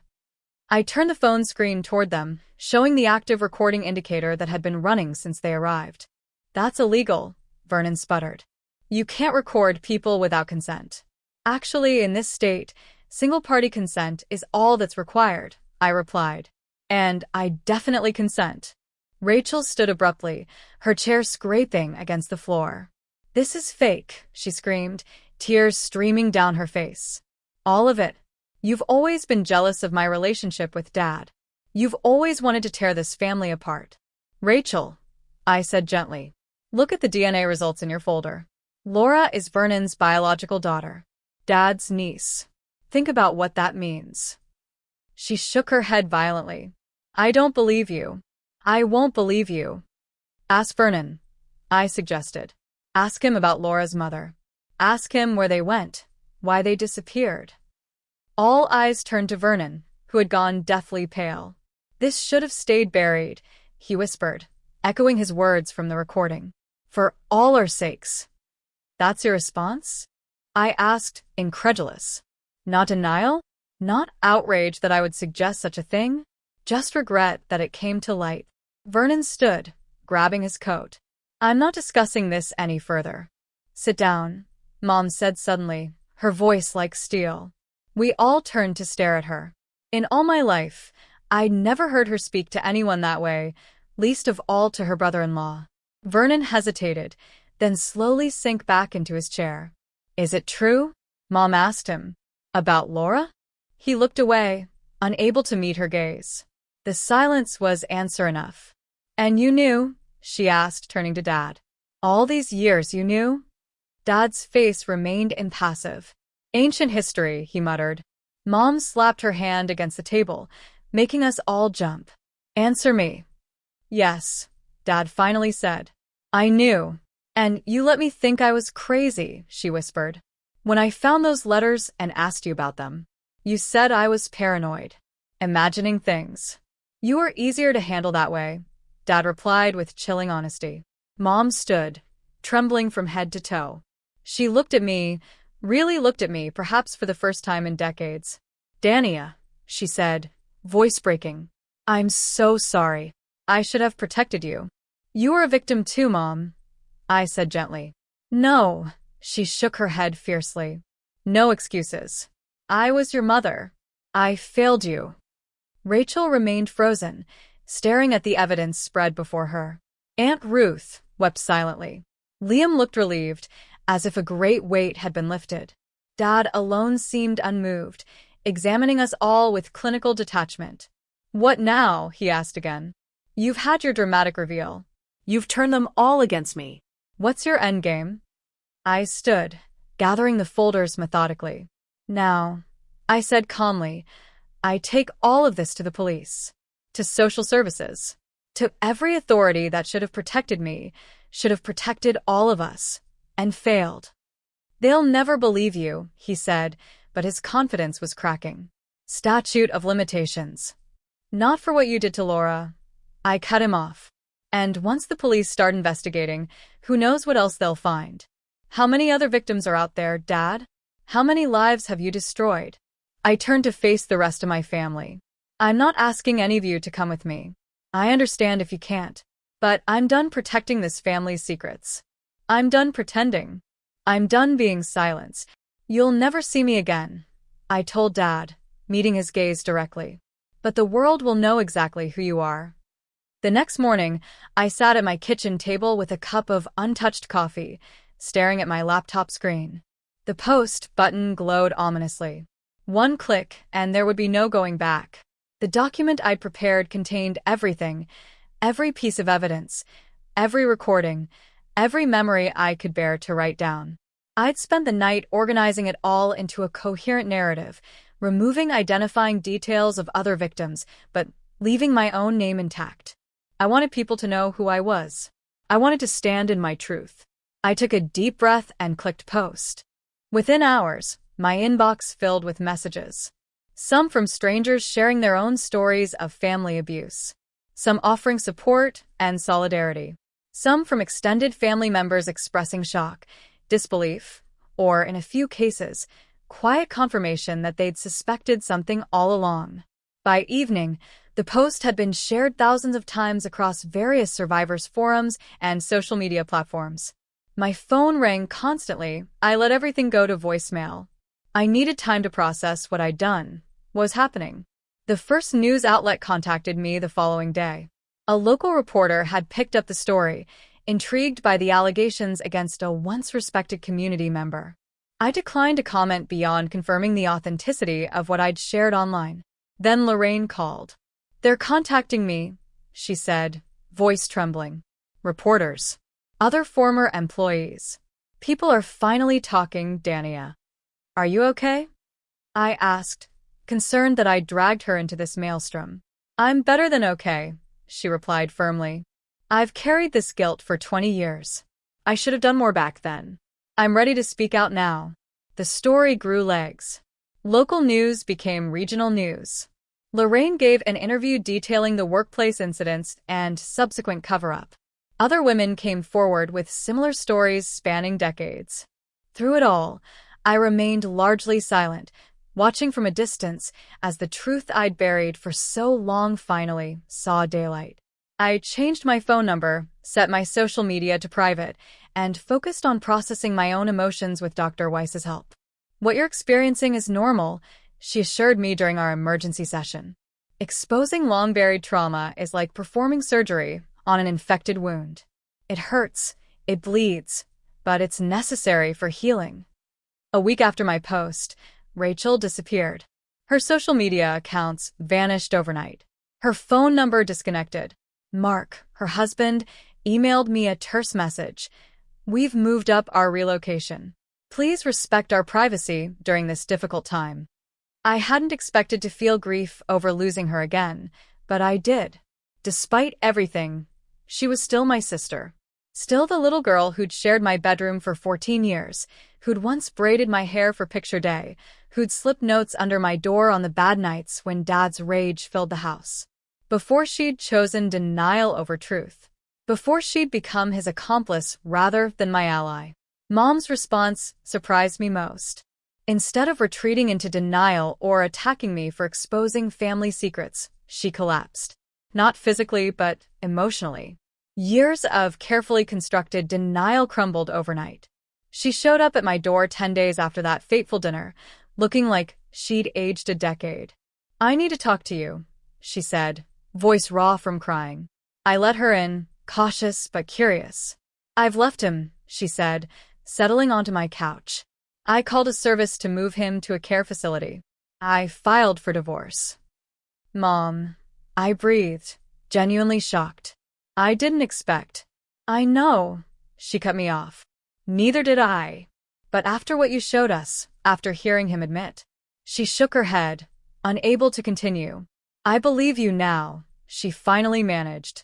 S1: I turned the phone screen toward them, showing the active recording indicator that had been running since they arrived. That's illegal, Vernon sputtered. You can't record people without consent. Actually, in this state, single-party consent is all that's required, I replied. And I definitely consent. Rachel stood abruptly, her chair scraping against the floor. This is fake, she screamed, tears streaming down her face. All of it. You've always been jealous of my relationship with Dad. You've always wanted to tear this family apart. Rachel, I said gently, look at the DNA results in your folder. Laura is Vernon's biological daughter, Dad's niece. Think about what that means. She shook her head violently. I don't believe you. I won't believe you. Ask Vernon, I suggested. Ask him about Laura's mother. Ask him where they went, why they disappeared. All eyes turned to Vernon, who had gone deathly pale. This should have stayed buried, he whispered, echoing his words from the recording. For all our sakes. That's your response? I asked, incredulous. Not denial? Not outrage that I would suggest such a thing? Just regret that it came to light. Vernon stood, grabbing his coat. I'm not discussing this any further. Sit down, Mom said suddenly, her voice like steel. We all turned to stare at her. In all my life, I'd never heard her speak to anyone that way, least of all to her brother-in-law. Vernon hesitated, then slowly sank back into his chair. Is it true? Mom asked him. About Laura? He looked away, unable to meet her gaze. The silence was answer enough. And you knew? She asked, turning to Dad. All these years you knew? Dad's face remained impassive. Ancient history, he muttered. Mom slapped her hand against the table, making us all jump. Answer me. Yes, Dad finally said. I knew. And you let me think I was crazy, she whispered. When I found those letters and asked you about them, you said I was paranoid, imagining things. You were easier to handle that way, Dad replied with chilling honesty. Mom stood, trembling from head to toe. She looked at me, really looked at me, perhaps for the first time in decades. Dania, she said, voice breaking. I'm so sorry. I should have protected you. You were a victim too, Mom, I said gently. No, she shook her head fiercely. No excuses. I was your mother. I failed you. Rachel remained frozen, staring at the evidence spread before her. Aunt Ruth wept silently. Liam looked relieved, as if a great weight had been lifted. Dad alone seemed unmoved, examining us all with clinical detachment. What now? He asked again. You've had your dramatic reveal.
S2: You've turned them all against me.
S1: What's your endgame? I stood, gathering the folders methodically. Now, I said calmly, I take all of this to the police, to social services, to every authority that should have protected me, should have protected all of us, and failed. They'll never believe you, he said, but his confidence was cracking. Statute of limitations. Not for what you did to Laura. I cut him off. And once the police start investigating, who knows what else they'll find? How many other victims are out there, Dad? How many lives have you destroyed? I turned to face the rest of my family. I'm not asking any of you to come with me. I understand if you can't. But I'm done protecting this family's secrets. I'm done pretending. I'm done being silenced. You'll never see me again, I told Dad, meeting his gaze directly. But the world will know exactly who you are. The next morning, I sat at my kitchen table with a cup of untouched coffee, staring at my laptop screen. The post button glowed ominously. One click, and there would be no going back. The document I'd prepared contained everything, every piece of evidence, every recording, every memory I could bear to write down. I'd spent the night organizing it all into a coherent narrative, removing identifying details of other victims, but leaving my own name intact. I wanted people to know who I was. I wanted to stand in my truth. I took a deep breath and clicked post. Within hours, my inbox filled with messages. Some from strangers sharing their own stories of family abuse. Some offering support and solidarity. Some from extended family members expressing shock, disbelief, or, in a few cases, quiet confirmation that they'd suspected something all along. By evening, the post had been shared thousands of times across various survivors' forums and social media platforms. My phone rang constantly. I let everything go to voicemail. I needed time to process what I'd done, what was happening. The first news outlet contacted me the following day. A local reporter had picked up the story, intrigued by the allegations against a once-respected community member. I declined to comment beyond confirming the authenticity of what I'd shared online. Then Lorraine called. They're contacting me, she said, voice trembling. Reporters. Other former employees. People are finally talking, Dania. Are you okay? I asked, concerned that I'd dragged her into this maelstrom. I'm better than okay, she replied firmly. I've carried this guilt for 20 years. I should have done more back then. I'm ready to speak out now. The story grew legs. Local news became regional news. Lorraine gave an interview detailing the workplace incidents and subsequent cover-up. Other women came forward with similar stories spanning decades. Through it all, I remained largely silent, watching from a distance as the truth I'd buried for so long finally saw daylight. I changed my phone number, set my social media to private, and focused on processing my own emotions with Dr. Weiss's help. What you're experiencing is normal, she assured me during our emergency session. Exposing long-buried trauma is like performing surgery on an infected wound. It hurts, it bleeds, but it's necessary for healing. A week after my post, Rachel disappeared. Her social media accounts vanished overnight. Her phone number disconnected. Mark, her husband, emailed me a terse message. We've moved up our relocation. Please respect our privacy during this difficult time. I hadn't expected to feel grief over losing her again, but I did. Despite everything, she was still my sister. Still the little girl who'd shared my bedroom for 14 years, who'd once braided my hair for picture day, who'd slipped notes under my door on the bad nights when Dad's rage filled the house. Before she'd chosen denial over truth. Before she'd become his accomplice rather than my ally. Mom's response surprised me most. Instead of retreating into denial or attacking me for exposing family secrets, she collapsed. Not physically, but emotionally. Years of carefully constructed denial crumbled overnight. She showed up at my door 10 days after that fateful dinner, looking like she'd aged a decade. "I need to talk to you," she said, voice raw from crying. I let her in, cautious but curious. "I've left him," she said, settling onto my couch. "I called a service to move him to a care facility. I filed for divorce." "Mom," I breathed, genuinely shocked. "I didn't expect." "I know," she cut me off. "Neither did I. But after what you showed us, after hearing him admit." She shook her head, unable to continue. "I believe you now," she finally managed.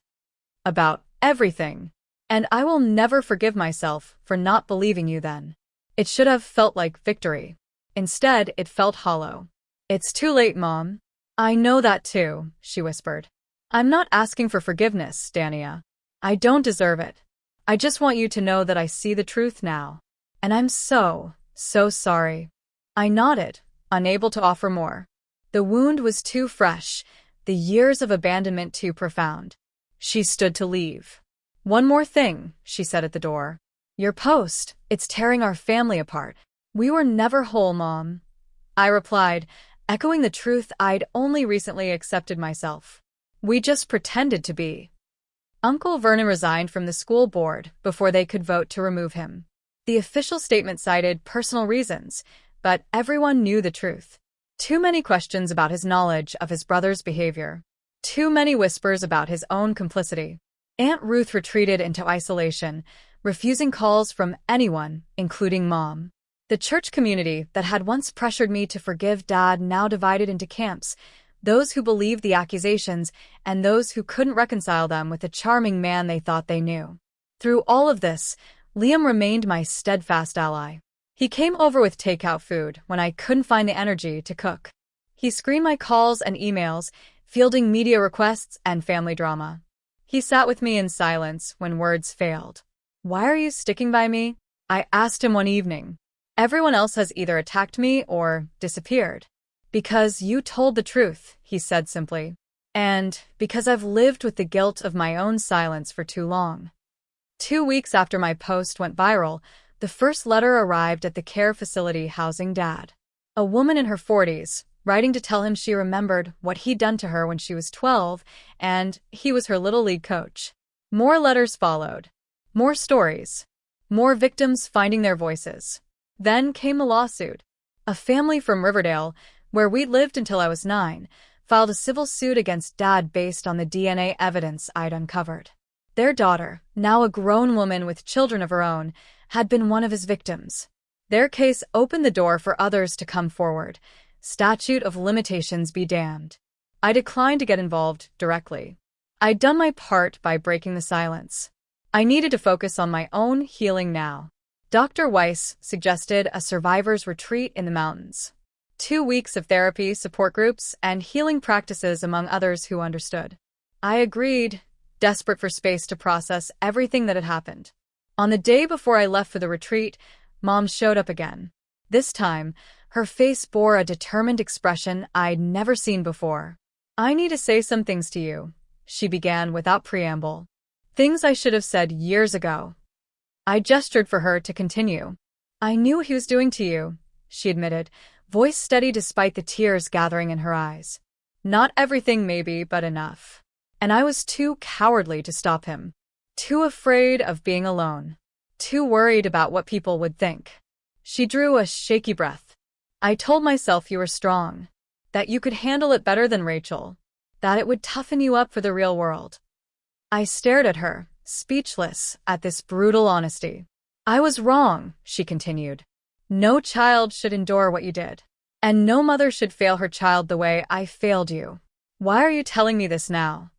S1: "About everything. And I will never forgive myself for not believing you then. It should have felt like victory. Instead, it felt hollow." "It's too late, Mom." "I know that too," she whispered. "I'm not asking for forgiveness, Dania. I don't deserve it. I just want you to know that I see the truth now. And I'm so sorry." I nodded, unable to offer more. The wound was too fresh, the years of abandonment too profound. She stood to leave. "One more thing," she said at the door. "Your post, it's tearing our family apart." "We were never whole, Mom," I replied, echoing the truth I'd only recently accepted myself. "We just pretended to be." Uncle Vernon resigned from the school board before they could vote to remove him. The official statement cited personal reasons, but everyone knew the truth. Too many questions about his knowledge of his brother's behavior. Too many whispers about his own complicity. Aunt Ruth retreated into isolation, refusing calls from anyone, including Mom. The church community that had once pressured me to forgive Dad now divided into camps, those who believed the accusations and those who couldn't reconcile them with the charming man they thought they knew. Through all of this, Liam remained my steadfast ally. He came over with takeout food when I couldn't find the energy to cook. He screened my calls and emails, fielding media requests and family drama. He sat with me in silence when words failed. "Why are you sticking by me?" I asked him one evening. "Everyone else has either attacked me or disappeared." "Because you told the truth," he said simply. "And because I've lived with the guilt of my own silence for too long." 2 weeks after my post went viral, the first letter arrived at the care facility housing Dad. A woman in her 40s, writing to tell him she remembered what he'd done to her when she was 12, and he was her Little League coach. More letters followed. More stories. More victims finding their voices. Then came a lawsuit. A family from Riverdale, where we'd lived until I was 9, filed a civil suit against Dad based on the DNA evidence I'd uncovered. Their daughter, now a grown woman with children of her own, had been one of his victims. Their case opened the door for others to come forward. Statute of limitations be damned. I declined to get involved directly. I'd done my part by breaking the silence. I needed to focus on my own healing now. Dr. Weiss suggested a survivor's retreat in the mountains. 2 weeks of therapy, support groups, and healing practices among others who understood. I agreed, desperate for space to process everything that had happened. On the day before I left for the retreat, Mom showed up again. This time, her face bore a determined expression I'd never seen before. "I need to say some things to you," she began without preamble. "Things I should have said years ago." I gestured for her to continue. "I knew what he was doing to you," she admitted, voice steady despite the tears gathering in her eyes. "Not everything maybe, but enough. And I was too cowardly to stop him. Too afraid of being alone. Too worried about what people would think." She drew a shaky breath. "I told myself you were strong. That you could handle it better than Rachel. That it would toughen you up for the real world." I stared at her, speechless at this brutal honesty. "I was wrong," she continued. "No child should endure what you did. And no mother should fail her child the way I failed you. Why are you telling me this now?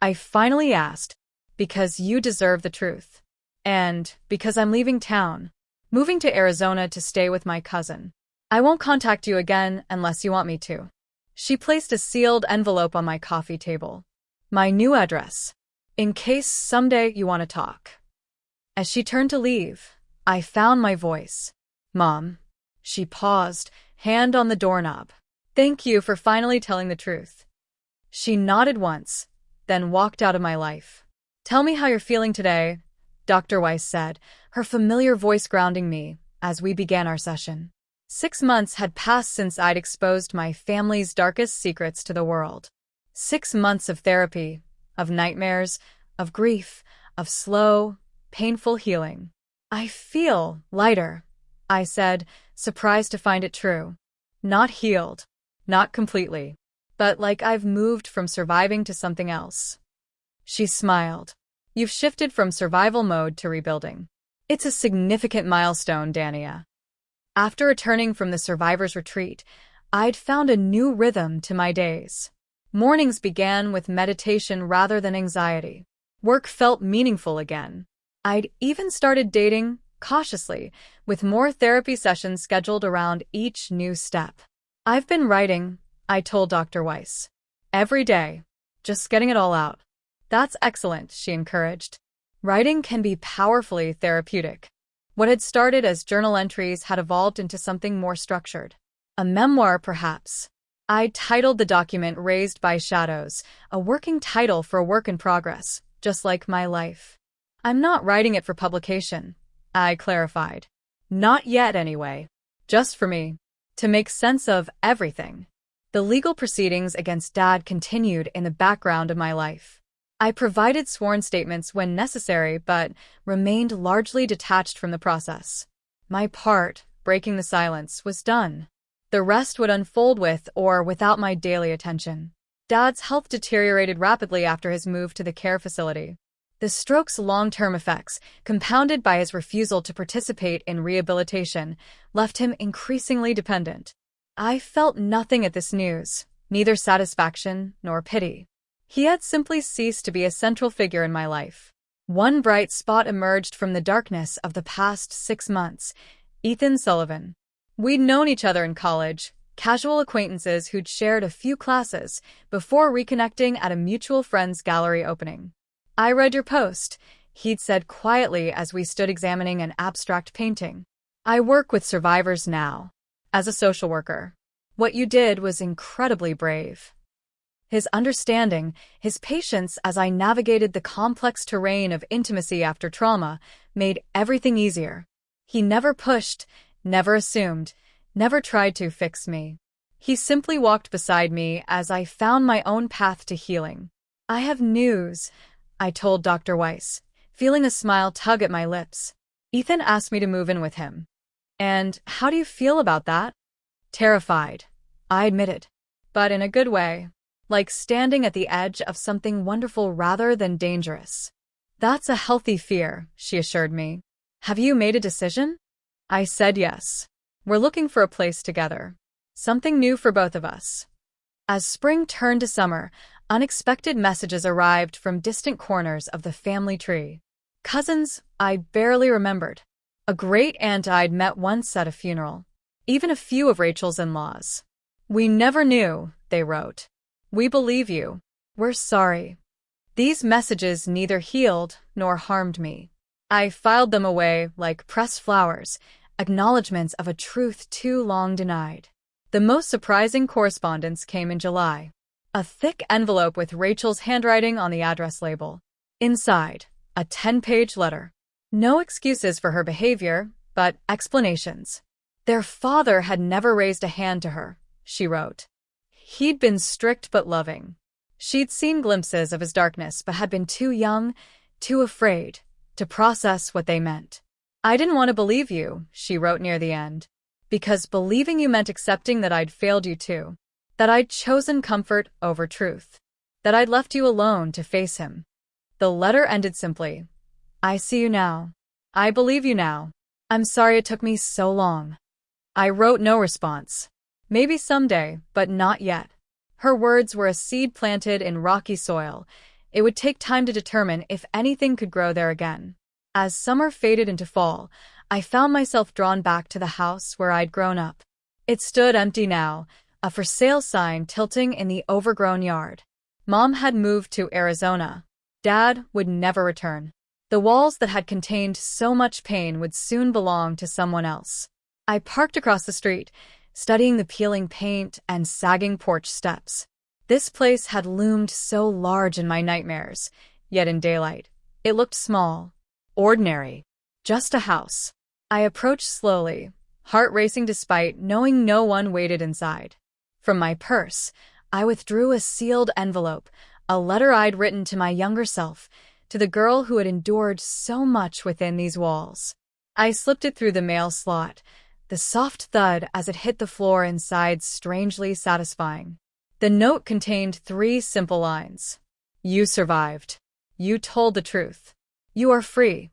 S1: I finally asked. Because you deserve the truth. And because I'm leaving town. Moving to Arizona to stay with my cousin. I won't contact you again unless you want me to. She placed a sealed envelope on my coffee table. My new address. In case someday you want to talk. As she turned to leave, I found my voice. Mom. She paused, hand on the doorknob. Thank you for finally telling the truth. She nodded once, then walked out of my life. Tell me how you're feeling today, Dr. Weiss said, her familiar voice grounding me as we began our session. 6 months had passed since I'd exposed my family's darkest secrets to the world. 6 months of therapy, of nightmares, of grief, of slow, painful healing. I feel lighter, I said, surprised to find it true. Not healed, not completely, but like I've moved from surviving to something else. She smiled. You've shifted from survival mode to rebuilding. It's a significant milestone, Dania. After returning from the survivor's retreat, I'd found a new rhythm to my days. Mornings began with meditation rather than anxiety. Work felt meaningful again. I'd even started dating, cautiously, with more therapy sessions scheduled around each new step. I've been writing, I told Dr. Weiss. Every day. Just getting it all out. That's excellent, she encouraged. Writing can be powerfully therapeutic. What had started as journal entries had evolved into something more structured. A memoir, perhaps. I titled the document Raised by Shadows, a working title for a work in progress, just like my life. I'm not writing it for publication, I clarified. Not yet, anyway. Just for me. To make sense of everything. The legal proceedings against Dad continued in the background of my life. I provided sworn statements when necessary, but remained largely detached from the process. My part, breaking the silence, was done. The rest would unfold with or without my daily attention. Dad's health deteriorated rapidly after his move to the care facility. The stroke's long-term effects, compounded by his refusal to participate in rehabilitation, left him increasingly dependent. I felt nothing at this news, neither satisfaction nor pity. He had simply ceased to be a central figure in my life. One bright spot emerged from the darkness of the past 6 months. Ethan Sullivan. We'd known each other in college, casual acquaintances who'd shared a few classes before reconnecting at a mutual friend's gallery opening. I read your post, he'd said quietly as we stood examining an abstract painting. I work with survivors now. As a social worker. What you did was incredibly brave. His understanding, his patience as I navigated the complex terrain of intimacy after trauma, made everything easier. He never pushed, never assumed, never tried to fix me. He simply walked beside me as I found my own path to healing. I have news, I told Dr. Weiss, feeling a smile tug at my lips. Ethan asked me to move in with him. And how do you feel about that? Terrified, I admitted, but in a good way. Like standing at the edge of something wonderful rather than dangerous. That's a healthy fear, she assured me. Have you made a decision? I said yes. We're looking for a place together. Something new for both of us. As spring turned to summer, unexpected messages arrived from distant corners of the family tree. Cousins I barely remembered. A great aunt I'd met once at a funeral. Even a few of Rachel's in-laws. We never knew, they wrote. We believe you. We're sorry. These messages neither healed nor harmed me. I filed them away like pressed flowers, acknowledgments of a truth too long denied. The most surprising correspondence came in July. A thick envelope with Rachel's handwriting on the address label. Inside, a 10-page letter. No excuses for her behavior, but explanations. Their father had never raised a hand to her, she wrote. He'd been strict but loving. She'd seen glimpses of his darkness but had been too young, too afraid, to process what they meant. I didn't want to believe you, she wrote near the end, because believing you meant accepting that I'd failed you too, that I'd chosen comfort over truth, that I'd left you alone to face him. The letter ended simply. I see you now. I believe you now. I'm sorry it took me so long. I wrote no response. Maybe someday, but not yet. Her words were a seed planted in rocky soil. It would take time to determine if anything could grow there again. As summer faded into fall, I found myself drawn back to the house where I'd grown up. It stood empty now, a for sale sign tilting in the overgrown yard. Mom had moved to Arizona. Dad would never return. The walls that had contained so much pain would soon belong to someone else. I parked across the street, studying the peeling paint and sagging porch steps. This place had loomed so large in my nightmares, yet in daylight, it looked small, ordinary, just a house. I approached slowly, heart racing despite knowing no one waited inside. From my purse, I withdrew a sealed envelope, a letter I'd written to my younger self, to the girl who had endured so much within these walls. I slipped it through the mail slot, the soft thud as it hit the floor inside strangely satisfying. The note contained 3 simple lines. You survived. You told the truth. You are free.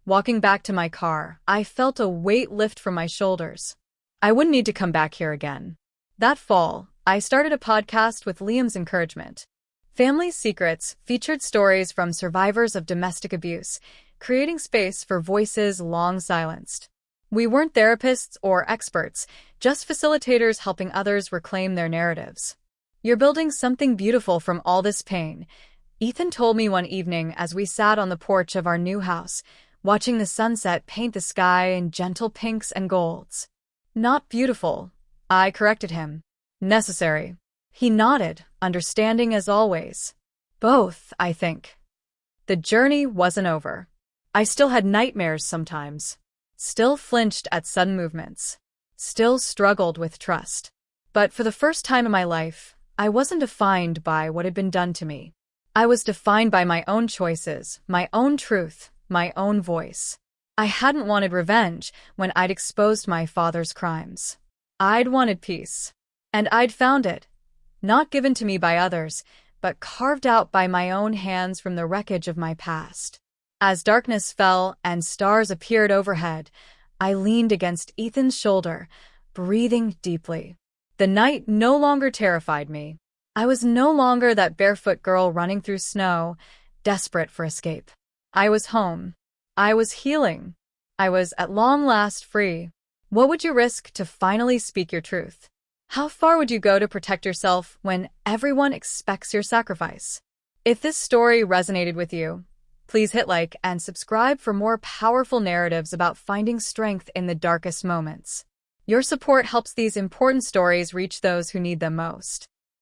S1: Walking back to my car, I felt a weight lift from my shoulders. I wouldn't need to come back here again. That fall, I started a podcast with Liam's encouragement. Family Secrets featured stories from survivors of domestic abuse, creating space for voices long silenced. We weren't therapists or experts, just facilitators helping others reclaim their narratives. You're building something beautiful from all this pain, Ethan told me one evening as we sat on the porch of our new house, watching the sunset paint the sky in gentle pinks and golds. Not beautiful, I corrected him. Necessary. He nodded, understanding as always. Both, I think. The journey wasn't over. I still had nightmares sometimes. Still flinched at sudden movements. Still struggled with trust. But for the first time in my life, I wasn't defined by what had been done to me. I was defined by my own choices, my own truth, my own voice. I hadn't wanted revenge when I'd exposed my father's crimes. I'd wanted peace. And I'd found it. Not given to me by others, but carved out by my own hands from the wreckage of my past. As darkness fell and stars appeared overhead, I leaned against Ethan's shoulder, breathing deeply. The night no longer terrified me. I was no longer that barefoot girl running through snow, desperate for escape. I was home. I was healing. I was at long last free. What would you risk to finally speak your truth? How far would you go to protect yourself when everyone expects your sacrifice? If this story resonated with you, please hit like and subscribe for more powerful narratives about finding strength in the darkest moments. Your support helps these important stories reach those who need them most.